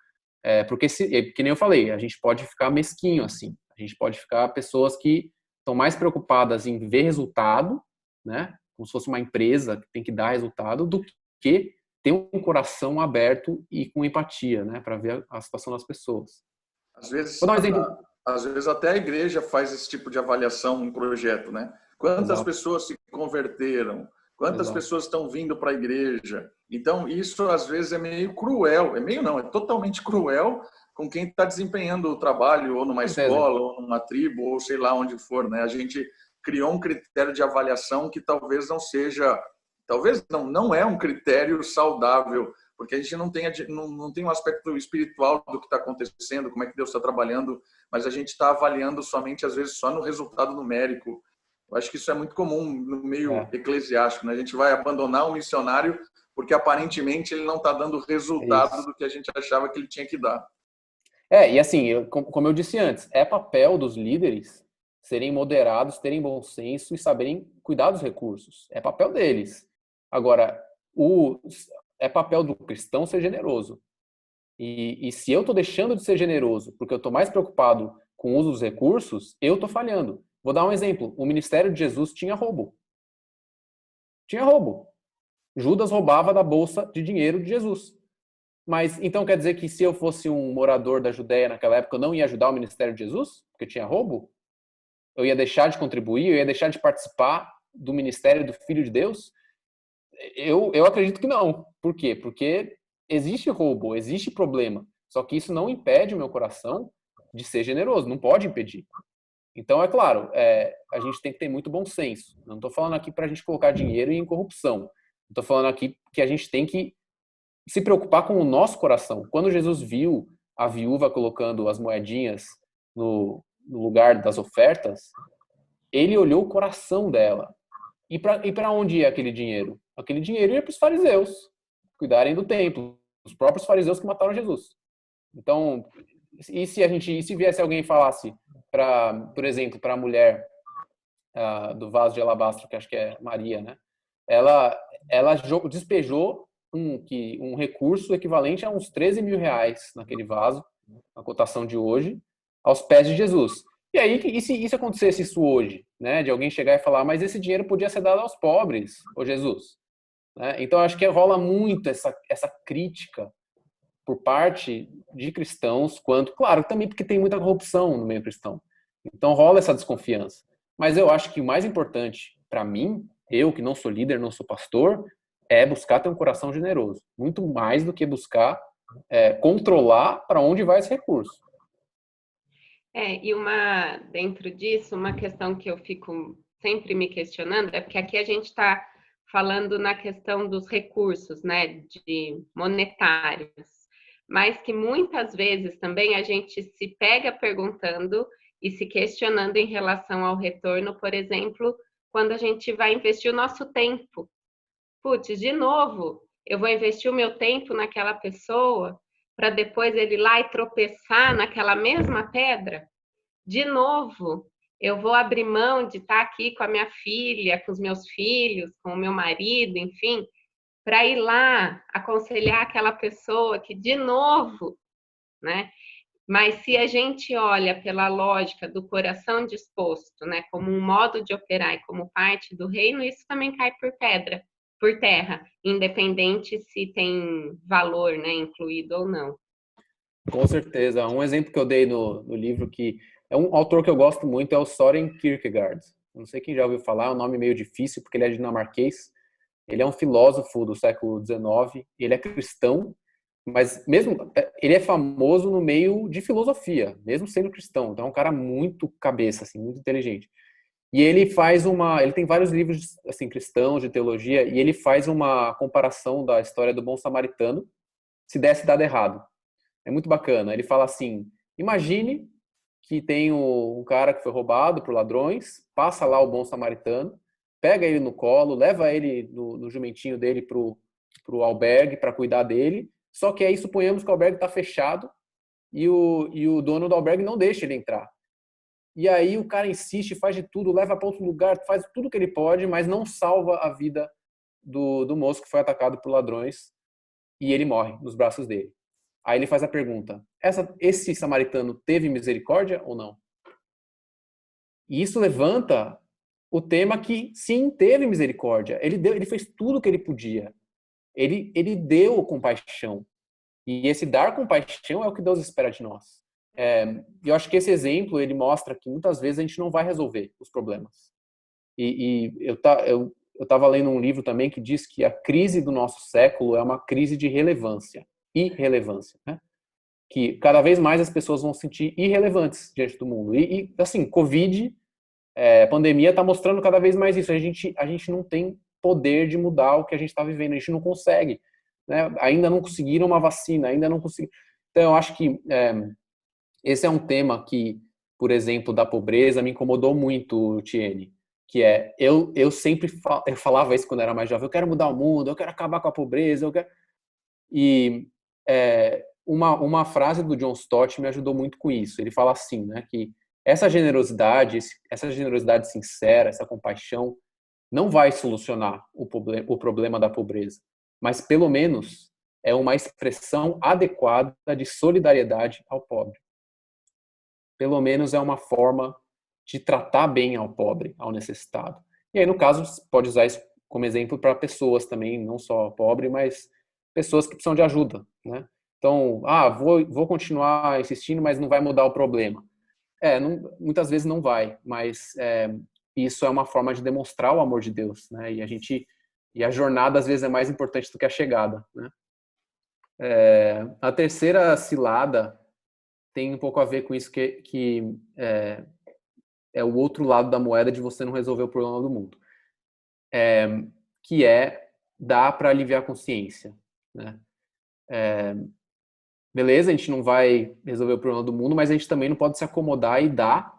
Porque, que nem eu falei, a gente pode ficar mesquinho assim. A gente pode ficar pessoas que estão mais preocupadas em ver resultado, né? Como se fosse uma empresa que tem que dar resultado, do que ter um coração aberto e com empatia, né? Para ver a situação das pessoas. Às vezes, Vou dar um exemplo. Às vezes até a igreja faz esse tipo de avaliação em projeto, né? Quantas Exato. pessoas se converteram? Quantas Exato. pessoas estão vindo para a igreja? Então, isso às vezes é meio cruel. É meio não, é totalmente cruel com quem está desempenhando o trabalho ou numa escola, ou numa tribo, ou sei lá onde for, né? A gente criou um critério de avaliação que talvez não seja... Talvez não é um critério saudável, porque a gente não tem um aspecto espiritual do que está acontecendo, como é que Deus está trabalhando, mas a gente está avaliando somente, às vezes, só no resultado numérico. Eu acho que isso é muito comum no meio eclesiástico, né? A gente vai abandonar um missionário porque, aparentemente, ele não está dando o resultado do que a gente achava que ele tinha que dar. E assim, como eu disse antes, é papel dos líderes serem moderados, terem bom senso e saberem cuidar dos recursos. É papel deles. Agora, é papel do cristão ser generoso. E se eu estou deixando de ser generoso porque eu estou mais preocupado com o uso dos recursos, eu estou falhando. Vou dar um exemplo. O ministério de Jesus tinha roubo. Tinha roubo. Judas roubava da bolsa de dinheiro de Jesus. Mas então quer dizer que se eu fosse um morador da Judéia naquela época, eu não ia ajudar o ministério de Jesus? Porque tinha roubo? Eu ia deixar de contribuir? Eu ia deixar de participar do ministério do Filho de Deus? Eu acredito que não. Por quê? Porque existe roubo, existe problema. Só que isso não impede o meu coração de ser generoso. Não pode impedir. Então, é claro, a gente tem que ter muito bom senso. Não estou falando aqui para a gente colocar dinheiro em corrupção. Estou falando aqui que a gente tem que se preocupar com o nosso coração. Quando Jesus viu a viúva colocando as moedinhas no lugar das ofertas, ele olhou o coração dela. E para onde ia aquele dinheiro? Aquele dinheiro ia para os fariseus cuidarem do templo, os próprios fariseus que mataram Jesus. Então, e se viesse alguém e falasse, por exemplo, para a mulher do vaso de alabastro, que acho que é Maria, né? Ela despejou um recurso equivalente a uns 13 mil reais naquele vaso, a cotação de hoje, aos pés de Jesus. E aí, e se acontecesse isso hoje, né? De alguém chegar e falar, mas esse dinheiro podia ser dado aos pobres, ô Jesus. Né? Então, acho que rola muito essa crítica por parte de cristãos, quanto, claro, também porque tem muita corrupção no meio cristão. Então, rola essa desconfiança. Mas eu acho que o mais importante para mim, eu que não sou líder, não sou pastor, é buscar ter um coração generoso. Muito mais do que buscar controlar para onde vai esse recurso. E dentro disso, uma questão que eu fico sempre me questionando é porque aqui a gente está falando na questão dos recursos, né, de monetários, mas que muitas vezes também a gente se pega perguntando e se questionando em relação ao retorno, por exemplo, quando a gente vai investir o nosso tempo. Putz, de novo, eu vou investir o meu tempo naquela pessoa para depois ele ir lá e tropeçar naquela mesma pedra? De novo, eu vou abrir mão de estar aqui com a minha filha, com os meus filhos, com o meu marido, enfim, para ir lá aconselhar aquela pessoa que, de novo, né? Mas se a gente olha pela lógica do coração disposto, né, como um modo de operar e como parte do reino, isso também cai por terra, independente se tem valor, né, incluído ou não. Com certeza. Um exemplo que eu dei no livro, que é um autor que eu gosto muito, é o Søren Kierkegaard. Não sei quem já ouviu falar, é um nome meio difícil, porque ele é dinamarquês. Ele é um filósofo do século XIX, ele é cristão, mas mesmo ele é famoso no meio de filosofia, mesmo sendo cristão. Então é um cara muito cabeça, assim, muito inteligente. E ele tem vários livros assim cristãos de teologia, e ele faz uma comparação da história do bom samaritano, se desse dado errado. É muito bacana. Ele fala assim: imagine que tem um cara que foi roubado por ladrões, passa lá o bom samaritano, pega ele no colo, leva ele no jumentinho dele pro albergue para cuidar dele. Só que aí suponhamos que o albergue está fechado e o dono do albergue não deixa ele entrar. E aí o cara insiste, faz de tudo, leva para outro lugar, faz tudo que ele pode, mas não salva a vida do moço que foi atacado por ladrões, e ele morre nos braços dele. Aí ele faz a pergunta: esse samaritano teve misericórdia ou não? E isso levanta o tema que sim, teve misericórdia. Ele fez tudo o que ele podia. Ele deu compaixão. E esse dar compaixão é o que Deus espera de nós. Eu acho que esse exemplo ele mostra que muitas vezes a gente não vai resolver os problemas. E eu estava lendo um livro também que diz que a crise do nosso século é uma crise de irrelevância, né? Que cada vez mais as pessoas vão se sentir irrelevantes diante do mundo. E assim, Covid, pandemia está mostrando cada vez mais isso. A gente não tem poder de mudar o que a gente está vivendo, a gente não consegue. Né? Ainda não conseguiram uma vacina, ainda não conseguiram. Então, eu acho que esse é um tema que, por exemplo, da pobreza, me incomodou muito, Tiene. Que eu sempre eu falava isso quando era mais jovem: eu quero mudar o mundo, eu quero acabar com a pobreza, eu quero... E uma frase do John Stott me ajudou muito com isso. Ele fala assim, né, que essa generosidade sincera, essa compaixão, não vai solucionar o problema da pobreza, mas pelo menos é uma expressão adequada de solidariedade ao pobre. Pelo menos é uma forma de tratar bem ao pobre, ao necessitado. E aí, no caso, pode usar isso como exemplo para pessoas também, não só pobre, mas pessoas que precisam de ajuda, né? Então, vou continuar insistindo, mas não vai mudar o problema. Muitas vezes não vai, mas isso é uma forma de demonstrar o amor de Deus, né? E a jornada às vezes é mais importante do que a chegada, né? A terceira cilada tem um pouco a ver com isso que é o outro lado da moeda de você não resolver o problema do mundo, que dar para aliviar a consciência, né? Beleza, a gente não vai resolver o problema do mundo, mas a gente também não pode se acomodar e dar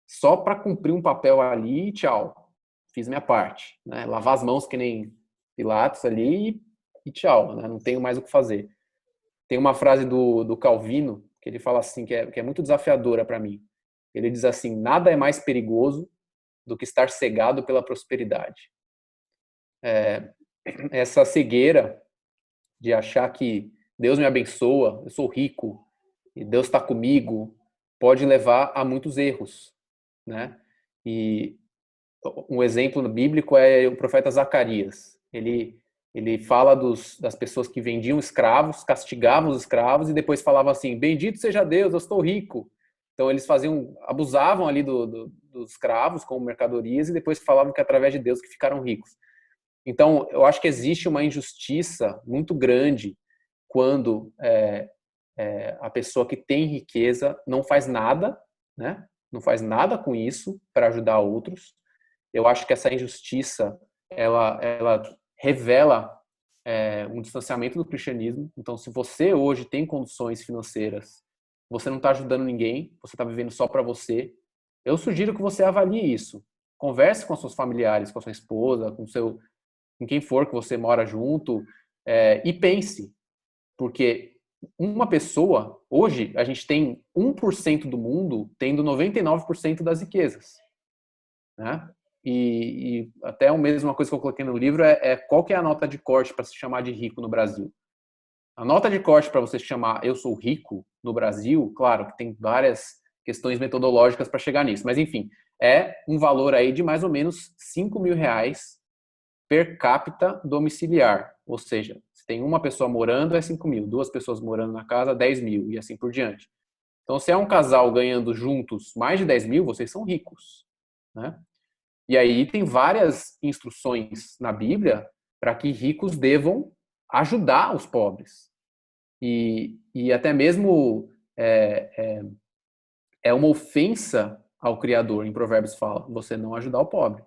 só para cumprir um papel ali e tchau, fiz minha parte, né? Lavar as mãos que nem Pilatos ali e tchau, né? Não tenho mais o que fazer. Tem uma frase do Calvino que ele fala assim, que é muito desafiadora para mim. Ele diz assim: nada é mais perigoso do que estar cegado pela prosperidade. Essa cegueira de achar que Deus me abençoa, eu sou rico e Deus está comigo, pode levar a muitos erros, né? E um exemplo bíblico é o profeta Zacarias. Ele fala das pessoas que vendiam escravos, castigavam os escravos e depois falavam assim: bendito seja Deus, eu estou rico. Então eles abusavam ali dos escravos como mercadorias e depois falavam que através de Deus que ficaram ricos. Então eu acho que existe uma injustiça muito grande quando a pessoa que tem riqueza não faz nada, né? Não faz nada com isso para ajudar outros. Eu acho que essa injustiça ela revela um distanciamento do cristianismo. Então, se você hoje tem condições financeiras, você não está ajudando ninguém, você está vivendo só para você, eu sugiro que você avalie isso. Converse com os seus familiares, com a sua esposa, com quem for que você mora junto, e pense, porque uma pessoa, hoje, a gente tem 1% do mundo tendo 99% das riquezas, né? E até mesmo uma coisa que eu coloquei no livro qual que é a nota de corte para se chamar de rico no Brasil. A nota de corte para você chamar eu sou rico no Brasil, claro que tem várias questões metodológicas para chegar nisso, mas enfim, é um valor aí de mais ou menos R$ 5.000 per capita domiciliar, ou seja, se tem uma pessoa morando é 5.000, duas pessoas morando na casa 10.000 e assim por diante. Então, se é um casal ganhando juntos mais de 10.000, vocês são ricos, né? E aí tem várias instruções na Bíblia para que ricos devam ajudar os pobres. E até mesmo é uma ofensa ao Criador, em Provérbios fala, você não ajudar o pobre,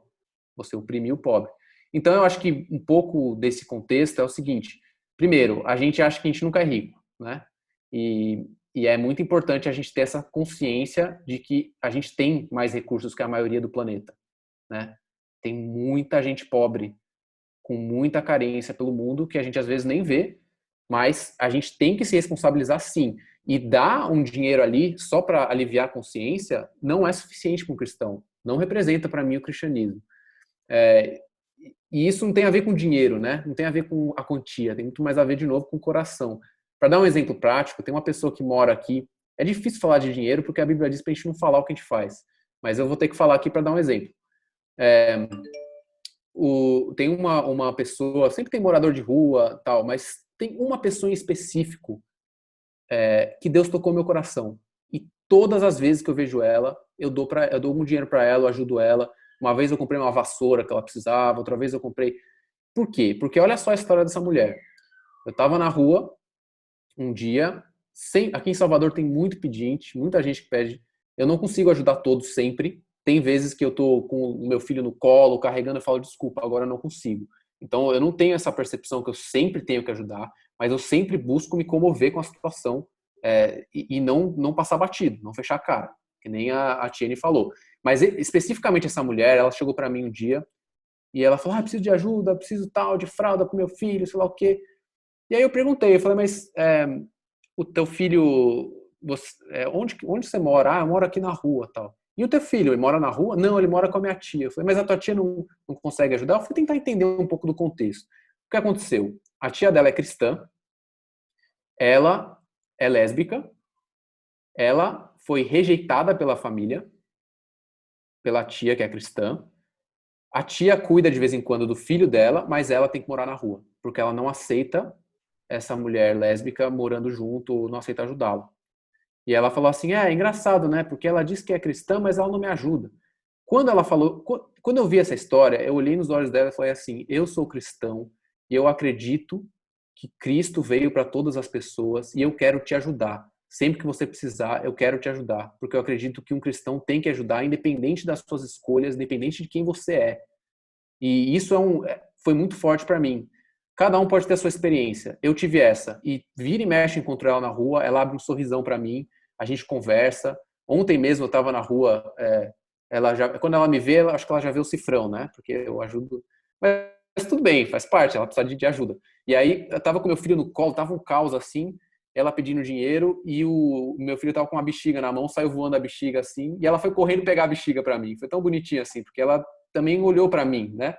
você oprimir o pobre. Então eu acho que um pouco desse contexto é o seguinte: primeiro, a gente acha que a gente nunca é rico, né? E é muito importante a gente ter essa consciência de que a gente tem mais recursos que a maioria do planeta, né? Tem muita gente pobre, com muita carência pelo mundo, que a gente às vezes nem vê, mas a gente tem que se responsabilizar sim. E dar um dinheiro ali só para aliviar a consciência não é suficiente para um cristão. Não representa para mim o cristianismo. E isso não tem a ver com dinheiro, né? Não tem a ver com a quantia, tem muito mais a ver, de novo, com o coração. Para dar um exemplo prático, tem uma pessoa que mora aqui. É difícil falar de dinheiro porque a Bíblia diz para a gente não falar o que a gente faz. Mas eu vou ter que falar aqui para dar um exemplo. Tem uma pessoa, sempre tem morador de rua, tal, mas tem uma pessoa em específico que Deus tocou meu coração. E todas as vezes que eu vejo ela, eu dou um dinheiro para ela, eu ajudo ela. Uma vez eu comprei uma vassoura que ela precisava, outra vez eu comprei. Por quê? Porque olha só a história dessa mulher. Eu estava na rua um dia, aqui em Salvador tem muito pedinte, muita gente que pede. Eu não consigo ajudar todos sempre. Tem vezes que eu tô com o meu filho no colo, carregando, eu falo, desculpa, agora eu não consigo. Então eu não tenho essa percepção que eu sempre tenho que ajudar, mas eu sempre busco me comover com a situação e não passar batido, não fechar a cara, que nem a Tiene falou. Mas especificamente essa mulher, ela chegou para mim um dia e ela falou, preciso de ajuda, preciso tal, de fralda pro meu filho, sei lá o quê. E aí eu perguntei, eu falei, mas o teu filho, onde você mora? Eu moro aqui na rua, tal. E o teu filho, ele mora na rua? Não, ele mora com a minha tia. Eu falei, mas a tua tia não consegue ajudar? Eu fui tentar entender um pouco do contexto. O que aconteceu? A tia dela é cristã, ela é lésbica, ela foi rejeitada pela família, pela tia que é cristã. A tia cuida de vez em quando do filho dela, mas ela tem que morar na rua, porque ela não aceita essa mulher lésbica morando junto, não aceita ajudá-la. E ela falou assim, é engraçado, né? Porque ela diz que é cristã, mas ela não me ajuda. Quando ela falou, quando eu vi essa história, eu olhei nos olhos dela e falei assim, eu sou cristão e eu acredito que Cristo veio para todas as pessoas e eu quero te ajudar. Sempre que você precisar, eu quero te ajudar, porque eu acredito que um cristão tem que ajudar, independente das suas escolhas, independente de quem você é. E isso foi muito forte para mim. Cada um pode ter a sua experiência. Eu tive essa. E vira e mexe, encontro ela na rua, ela abre um sorrisão para mim, a gente conversa. Ontem mesmo eu estava na rua, quando ela me vê, acho que ela já vê o cifrão, né? Porque eu ajudo. Mas tudo bem, faz parte, ela precisa de ajuda. E aí eu estava com meu filho no colo, tava um caos assim, ela pedindo dinheiro e o meu filho tava com uma bexiga na mão, saiu voando a bexiga assim, e ela foi correndo pegar a bexiga para mim. Foi tão bonitinho assim, porque ela também olhou para mim, né?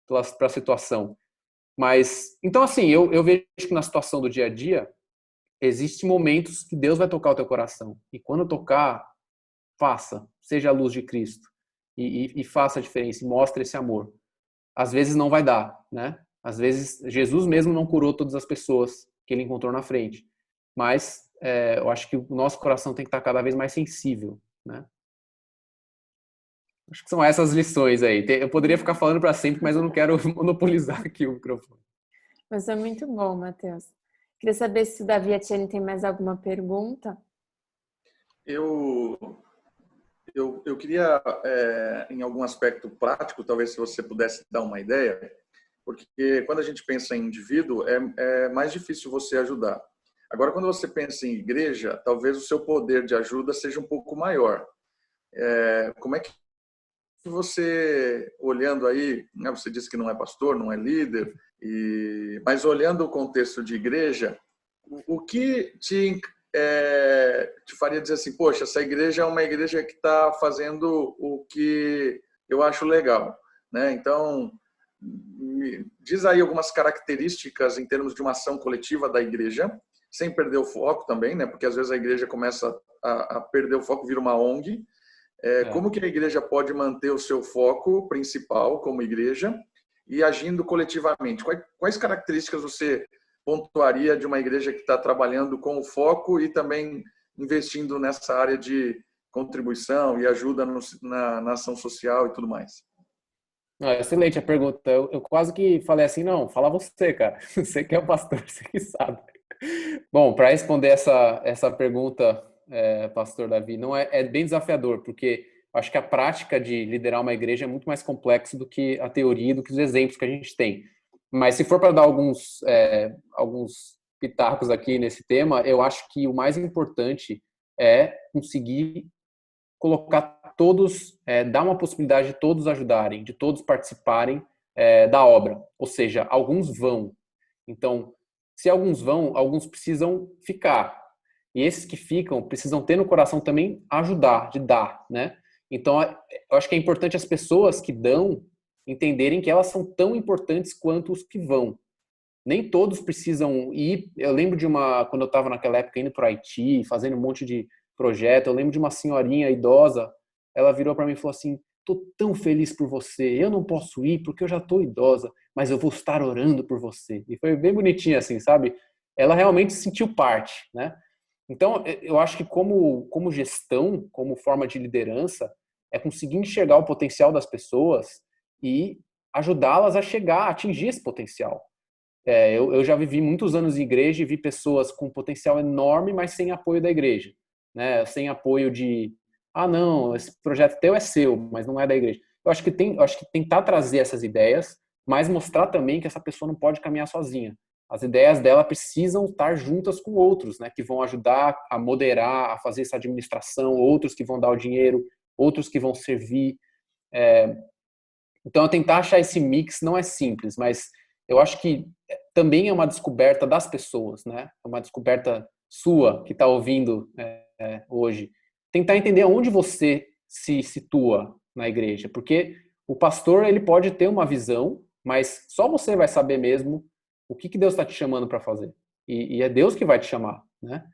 Para a situação. Mas, então assim, eu vejo que na situação do dia a dia, existem momentos que Deus vai tocar o teu coração. E quando tocar, faça. Seja a luz de Cristo. E faça a diferença. E mostre esse amor. Às vezes não vai dar, né? Às vezes Jesus mesmo não curou todas as pessoas que ele encontrou na frente. Mas eu acho que o nosso coração tem que estar cada vez mais sensível, né? Acho que são essas lições aí. Eu poderia ficar falando para sempre, mas eu não quero monopolizar aqui o microfone. Mas é muito bom, Matheus. Queria saber se o Davi e a Tiane tem mais alguma pergunta. Eu queria, em algum aspecto prático, talvez se você pudesse dar uma ideia, porque quando a gente pensa em indivíduo, é mais difícil você ajudar. Agora, quando você pensa em igreja, talvez o seu poder de ajuda seja um pouco maior. Como é que você, olhando aí, né, você disse que não é pastor, não é líder, mas olhando o contexto de igreja, o que te faria dizer assim, poxa, essa igreja é uma igreja que está fazendo o que eu acho legal, né? Então, diz aí algumas características em termos de uma ação coletiva da igreja, sem perder o foco também, né? Porque às vezes a igreja começa a perder o foco, vira uma ONG. Como que a igreja pode manter o seu foco principal como igreja e agindo coletivamente? Quais características você pontuaria de uma igreja que está trabalhando com o foco e também investindo nessa área de contribuição e ajuda na ação social e tudo mais? Excelente a pergunta. Eu quase que falei assim, não, fala você, cara. Você que é o pastor, você que sabe. Bom, para responder essa pergunta, pastor Davi, não é bem desafiador, porque acho que a prática de liderar uma igreja é muito mais complexo do que a teoria, do que os exemplos que a gente tem. Mas se for para dar alguns pitacos aqui nesse tema, eu acho que o mais importante é conseguir colocar todos, dar uma possibilidade de todos ajudarem, de todos participarem da obra. Ou seja, alguns vão. Então, se alguns vão, alguns precisam ficar. E esses que ficam precisam ter no coração também ajudar, de dar, né? Então, eu acho que é importante as pessoas que dão entenderem que elas são tão importantes quanto os que vão. Nem todos precisam ir. Eu lembro quando eu estava naquela época indo para o Haiti, fazendo um monte de projeto, eu lembro de uma senhorinha idosa, ela virou para mim e falou assim, tô tão feliz por você, eu não posso ir porque eu já tô idosa, mas eu vou estar orando por você. E foi bem bonitinho assim, sabe? Ela realmente sentiu parte, né? Então, eu acho que como gestão, como forma de liderança, é conseguir enxergar o potencial das pessoas e ajudá-las a chegar, a atingir esse potencial. Eu já vivi muitos anos em igreja e vi pessoas com potencial enorme, mas sem apoio da igreja, né? Sem apoio não, esse projeto teu é seu, mas não é da igreja. Eu acho que tentar trazer essas ideias, mas mostrar também que essa pessoa não pode caminhar sozinha. As ideias dela precisam estar juntas com outros, né? Que vão ajudar a moderar, a fazer essa administração, outros que vão dar o dinheiro, outros que vão servir. Então, tentar achar esse mix não é simples, mas eu acho que também é uma descoberta das pessoas, né? É uma descoberta sua que está ouvindo hoje. Tentar entender onde você se situa na igreja, porque o pastor ele pode ter uma visão, mas só você vai saber mesmo o que Deus está te chamando para fazer. E é Deus que vai te chamar, né?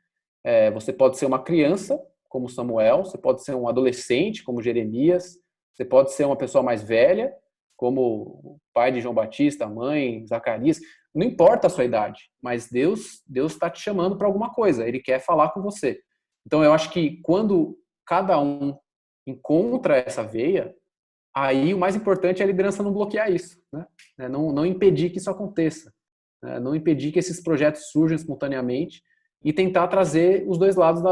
Você pode ser uma criança, como Samuel, você pode ser um adolescente, como Jeremias, você pode ser uma pessoa mais velha, como o pai de João Batista, a mãe, Zacarias. Não importa a sua idade, mas Deus está te chamando para alguma coisa. Ele quer falar com você. Então, eu acho que quando cada um encontra essa veia, aí o mais importante é a liderança não bloquear isso, né? Não impedir que isso aconteça, né? Não impedir que esses projetos surjam espontaneamente e tentar trazer os dois lados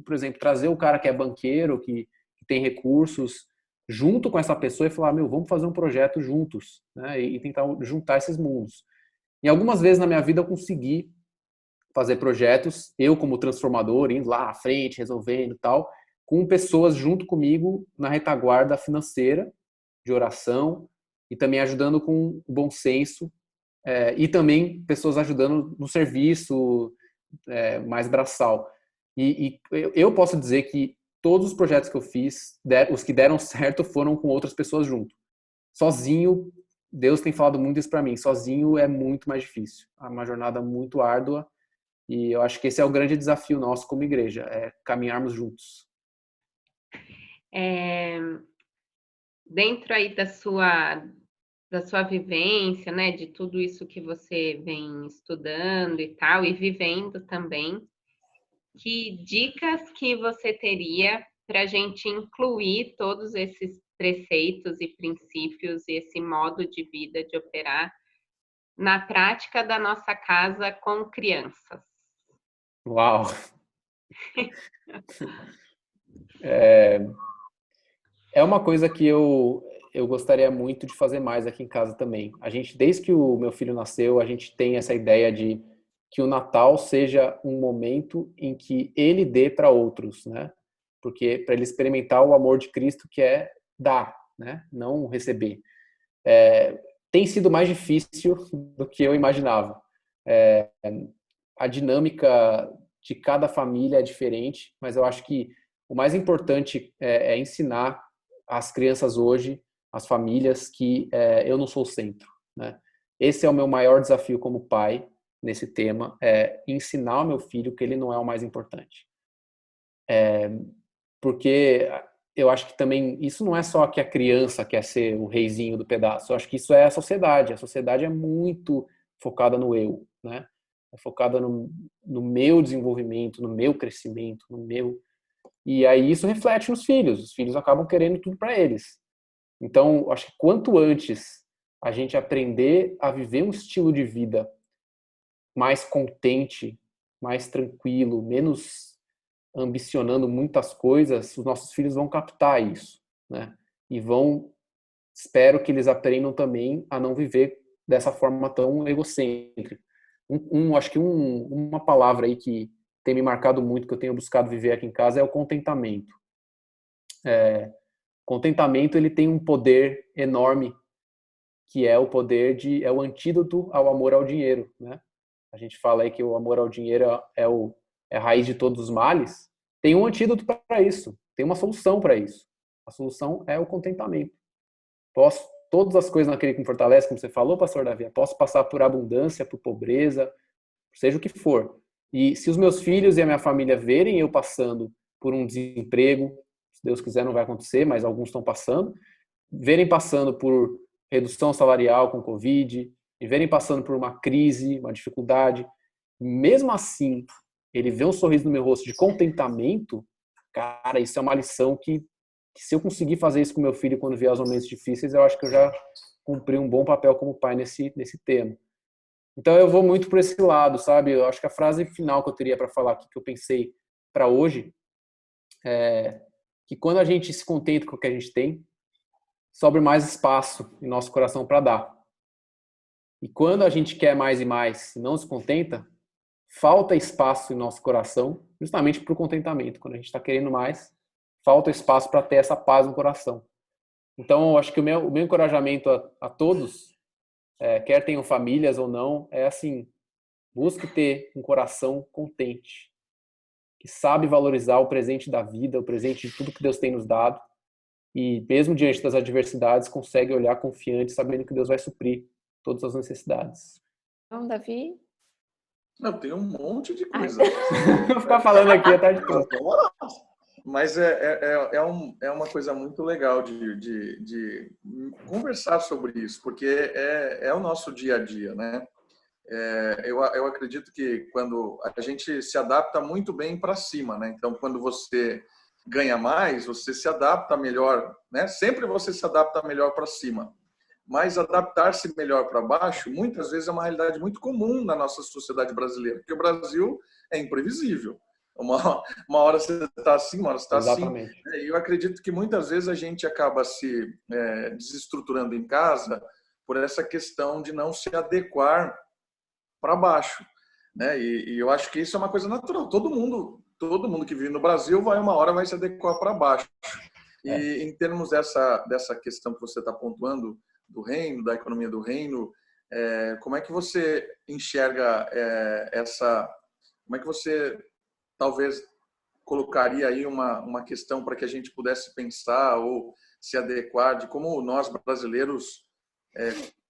por exemplo, trazer o cara que é banqueiro, que tem recursos, junto com essa pessoa e falar, vamos fazer um projeto juntos, né? E tentar juntar esses mundos. E algumas vezes na minha vida eu consegui fazer projetos, eu como transformador, indo lá à frente, resolvendo e tal, com pessoas junto comigo na retaguarda financeira, de oração, e também ajudando com bom senso, e também pessoas ajudando no serviço mais braçal. E eu posso dizer que todos os projetos que eu fiz, os que deram certo, foram com outras pessoas junto. Sozinho, Deus tem falado muito isso para mim, sozinho é muito mais difícil. É uma jornada muito árdua E eu acho que esse é o grande desafio nosso como igreja, é caminharmos juntos. Dentro aí da sua vivência, né, de tudo isso que você vem estudando e tal, e vivendo também, que dicas que você teria para a gente incluir todos esses preceitos e princípios e esse modo de vida, de operar, na prática da nossa casa com crianças? Uau! É uma coisa que eu gostaria muito de fazer mais aqui em casa também. A gente, desde que o meu filho nasceu, a gente tem essa ideia de que o Natal seja um momento em que ele dê para outros, né? Porque para ele experimentar o amor de Cristo, que é dar, né? Não receber. Tem sido mais difícil do que eu imaginava. A dinâmica de cada família é diferente, mas eu acho que o mais importante é ensinar as crianças hoje, as famílias, que eu não sou o centro, né? Esse é o meu maior desafio como pai nesse tema, é ensinar ao meu filho que ele não é o mais importante. Porque eu acho que também, isso não é só que a criança quer ser o reizinho do pedaço, eu acho que isso é a sociedade é muito focada no eu, né? É focada no meu desenvolvimento, no meu crescimento, no meu... E aí isso reflete nos filhos, os filhos acabam querendo tudo para eles. Então, acho que quanto antes a gente aprender a viver um estilo de vida mais contente, mais tranquilo, menos ambicionando muitas coisas, os nossos filhos vão captar isso, né? E espero que eles aprendam também a não viver dessa forma tão egocêntrica. Acho que uma palavra aí que tem me marcado muito, que eu tenho buscado viver aqui em casa, é o contentamento. Contentamento, ele tem um poder enorme, que é é o antídoto ao amor ao dinheiro, né? A gente fala aí que o amor ao dinheiro é a raiz de todos os males. Tem um antídoto para isso, tem uma solução para isso. A solução é o contentamento. Todas as coisas naquele que me fortalece, como você falou, pastor Davi, posso passar por abundância, por pobreza, seja o que for. E se os meus filhos e a minha família verem eu passando por um desemprego, se Deus quiser não vai acontecer, mas alguns estão passando, verem passando por redução salarial com Covid, e verem passando por uma crise, uma dificuldade, mesmo assim, ele vê um sorriso no meu rosto de contentamento, cara, isso é uma lição que se eu conseguir fazer isso com meu filho quando vier os momentos difíceis, eu acho que eu já cumpri um bom papel como pai nesse tema. Então eu vou muito por esse lado, sabe? Eu acho que a frase final que eu teria para falar aqui, que eu pensei para hoje, é que quando a gente se contenta com o que a gente tem, sobra mais espaço em nosso coração para dar. E quando a gente quer mais e mais e não se contenta, falta espaço em nosso coração, justamente para o contentamento. Quando a gente está querendo mais, falta espaço para ter essa paz no coração. Então, eu acho que o meu encorajamento a todos, quer tenham famílias ou não, é assim, busque ter um coração contente, que sabe valorizar o presente da vida, o presente de tudo que Deus tem nos dado, e mesmo diante das adversidades, consegue olhar confiante, sabendo que Deus vai suprir todas as necessidades. Então, Davi? Não, tem um monte de coisa. Vou ficar falando aqui a tarde toda. Mas é uma coisa muito legal de conversar sobre isso, porque é o nosso dia a dia, né? Eu acredito que quando a gente se adapta muito bem para cima, né? Então, quando você ganha mais, você se adapta melhor, né? Sempre você se adapta melhor para cima. Mas adaptar-se melhor para baixo, muitas vezes é uma realidade muito comum na nossa sociedade brasileira, porque o Brasil é imprevisível. Uma hora você está assim, uma hora você está assim. E eu acredito que muitas vezes a gente acaba se desestruturando em casa por essa questão de não se adequar para baixo, né? E eu acho que isso é uma coisa natural. Todo mundo que vive no Brasil uma hora vai se adequar para baixo. E em termos dessa questão que você está pontuando do reino, da economia do reino, como é que você enxerga como é que você talvez colocaria aí uma questão para que a gente pudesse pensar ou se adequar de como nós brasileiros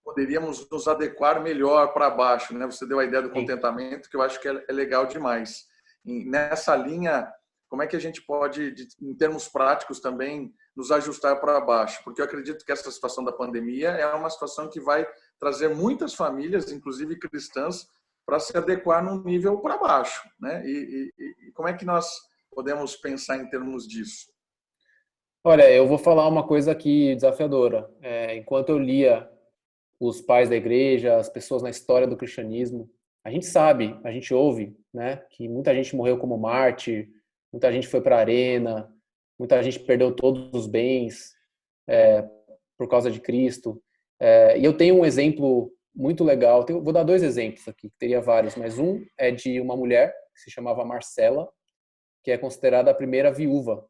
poderíamos nos adequar melhor para baixo, né? Você deu a ideia do Sim. contentamento, que eu acho que é legal demais. E nessa linha, como é que a gente pode, em termos práticos também, nos ajustar para baixo? Porque eu acredito que essa situação da pandemia é uma situação que vai trazer muitas famílias, inclusive cristãs, para se adequar num nível para baixo, né? E como é que nós podemos pensar em termos disso? Olha, eu vou falar uma coisa aqui desafiadora. Enquanto eu lia os pais da igreja, as pessoas na história do cristianismo, a gente sabe, a gente ouve, né, que muita gente morreu como mártir, muita gente foi para a arena, muita gente perdeu todos os bens por causa de Cristo. E eu tenho um exemplo muito legal, vou dar dois exemplos aqui, teria vários, mas um é de uma mulher que se chamava Marcela, que é considerada a primeira viúva.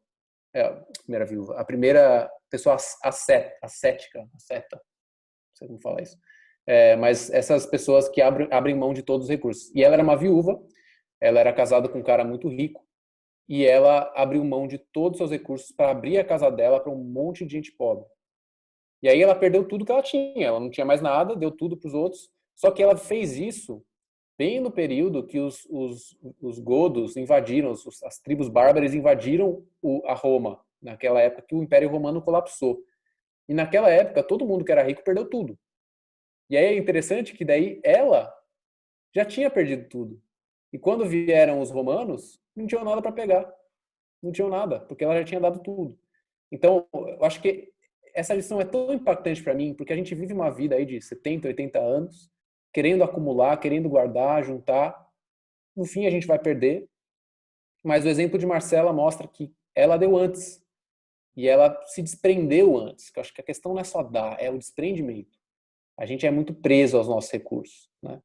A primeira pessoa ascética, não sei como falar isso. Mas essas pessoas que abrem mão de todos os recursos. E ela era uma viúva, ela era casada com um cara muito rico, e ela abriu mão de todos os seus recursos para abrir a casa dela para um monte de gente pobre. E aí ela perdeu tudo que ela não tinha mais nada, deu tudo para os outros, só que ela fez isso bem no período que os godos invadiram, as tribos bárbaras invadiram a Roma, naquela época que o Império Romano colapsou. E naquela época, todo mundo que era rico perdeu tudo. E aí é interessante que daí ela já tinha perdido tudo. E quando vieram os romanos, não tinham nada para pegar. Não tinham nada, porque ela já tinha dado tudo. Então, eu acho que essa lição é tão impactante para mim, porque a gente vive uma vida aí de 70, 80 anos, querendo acumular, querendo guardar, juntar. No fim, a gente vai perder. Mas o exemplo de Marcela mostra que ela deu antes. E ela se desprendeu antes. Eu acho que a questão não é só dar, é o desprendimento. A gente é muito preso aos nossos recursos, né?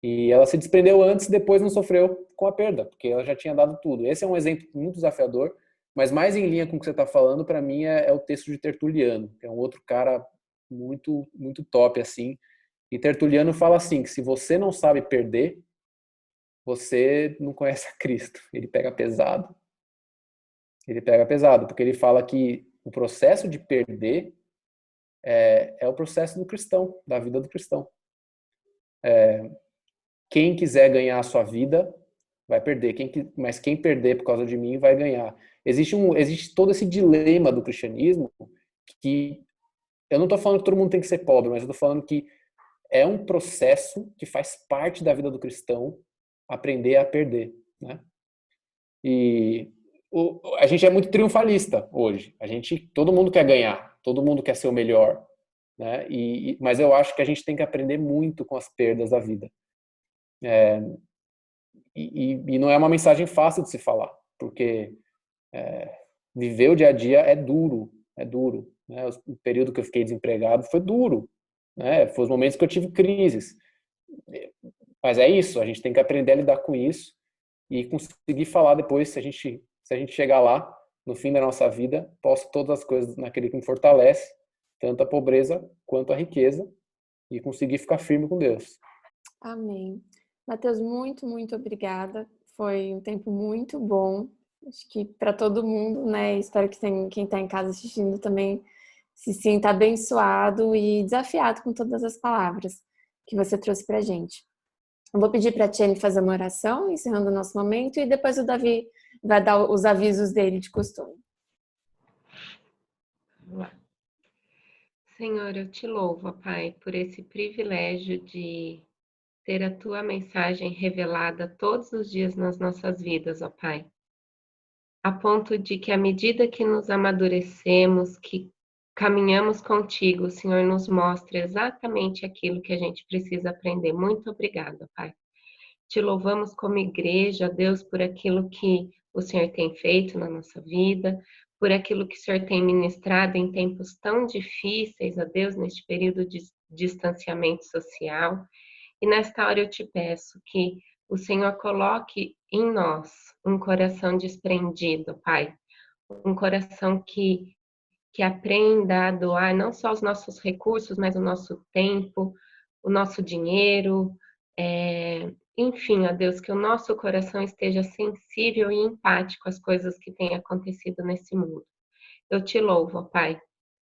E ela se desprendeu antes e depois não sofreu com a perda, porque ela já tinha dado tudo. Esse é um exemplo muito desafiador, mas mais em linha com o que você está falando, para mim, é o texto de Tertuliano, que é um outro cara muito, muito top, assim. E Tertuliano fala assim, que se você não sabe perder, você não conhece a Cristo. Ele pega pesado. Ele pega pesado, porque ele fala que o processo de perder é o processo do cristão, da vida do cristão. Quem quiser ganhar a sua vida vai perder, mas quem perder por causa de mim vai ganhar. Existe todo esse dilema do cristianismo que eu não estou falando que todo mundo tem que ser pobre, mas eu estou falando que é um processo que faz parte da vida do cristão aprender a perder, né? E a gente é muito triunfalista hoje. Todo mundo quer ganhar, todo mundo quer ser o melhor, né? Mas eu acho que a gente tem que aprender muito com as perdas da vida. E não é uma mensagem fácil de se falar, porque viver o dia a dia é duro, né? O período que eu fiquei desempregado foi duro, né? Foi os momentos que eu tive crises. Mas é isso, a gente tem que aprender a lidar com isso e conseguir falar depois, se a gente chegar lá, no fim da nossa vida, posso todas as coisas naquele que me fortalece, tanto a pobreza quanto a riqueza, e conseguir ficar firme com Deus. Amém. Matheus, muito, muito obrigada. Foi um tempo muito bom. Acho que para todo mundo, né? Espero que quem está em casa assistindo também se sinta abençoado e desafiado com todas as palavras que você trouxe para a gente. Eu vou pedir para a Tiene fazer uma oração, encerrando o nosso momento, e depois o Davi vai dar os avisos dele de costume. Vamos lá. Senhor, eu te louvo, Pai, por esse privilégio de ter a tua mensagem revelada todos os dias nas nossas vidas, ó Pai. A ponto de que, à medida que nos amadurecemos, que caminhamos contigo, o Senhor nos mostra exatamente aquilo que a gente precisa aprender. Muito obrigada, Pai. Te louvamos como igreja, Deus, por aquilo que o Senhor tem feito na nossa vida, por aquilo que o Senhor tem ministrado em tempos tão difíceis, ó Deus, neste período de distanciamento social. E nesta hora eu te peço que o Senhor coloque em nós um coração desprendido, Pai. Um coração que aprenda a doar não só os nossos recursos, mas o nosso tempo, o nosso dinheiro, enfim, ó Deus, que o nosso coração esteja sensível e empático às coisas que têm acontecido nesse mundo. Eu te louvo, ó Pai,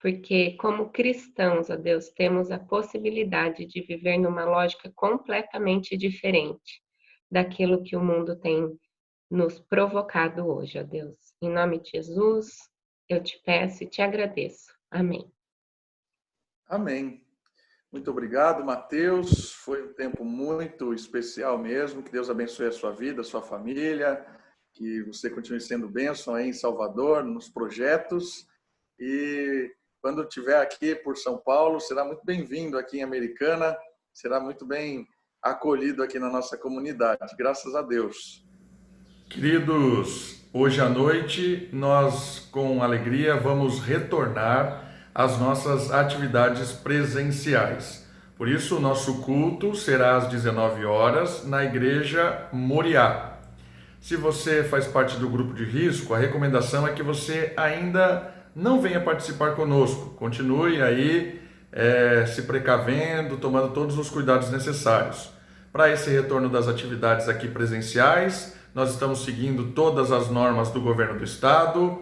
porque como cristãos, ó Deus, temos a possibilidade de viver numa lógica completamente diferente daquilo que o mundo tem nos provocado hoje, ó Deus. Em nome de Jesus, eu te peço e te agradeço. Amém. Amém. Muito obrigado, Mateus. Foi um tempo muito especial mesmo. Que Deus abençoe a sua vida, a sua família. Que você continue sendo bênção aí em Salvador, nos projetos. E quando estiver aqui por São Paulo, será muito bem-vindo aqui em Americana. Será muito bem acolhido aqui na nossa comunidade. Graças a Deus. Queridos, hoje à noite nós, com alegria, vamos retornar às nossas atividades presenciais. Por isso, o nosso culto será às 19 horas na Igreja Moriá. Se você faz parte do grupo de risco, a recomendação é que você ainda não venha participar conosco. Continue aí se precavendo, tomando todos os cuidados necessários. Para esse retorno das atividades aqui presenciais, nós estamos seguindo todas as normas do governo do estado,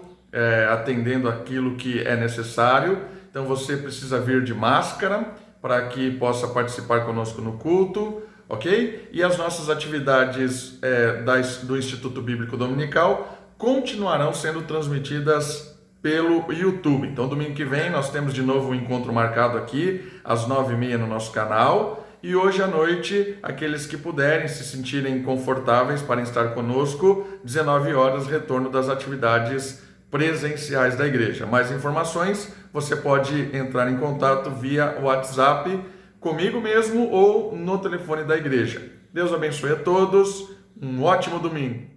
atendendo aquilo que é necessário. Então você precisa vir de máscara para que possa participar conosco no culto, ok? E as nossas atividades do Instituto Bíblico Dominical continuarão sendo transmitidas pelo YouTube. Então domingo que vem nós temos de novo um encontro marcado aqui às 9h30 no nosso canal. E hoje à noite, aqueles que puderem se sentirem confortáveis para estar conosco, 19 horas, retorno das atividades presenciais da igreja. Mais informações, você pode entrar em contato via WhatsApp comigo mesmo ou no telefone da igreja. Deus abençoe a todos, um ótimo domingo.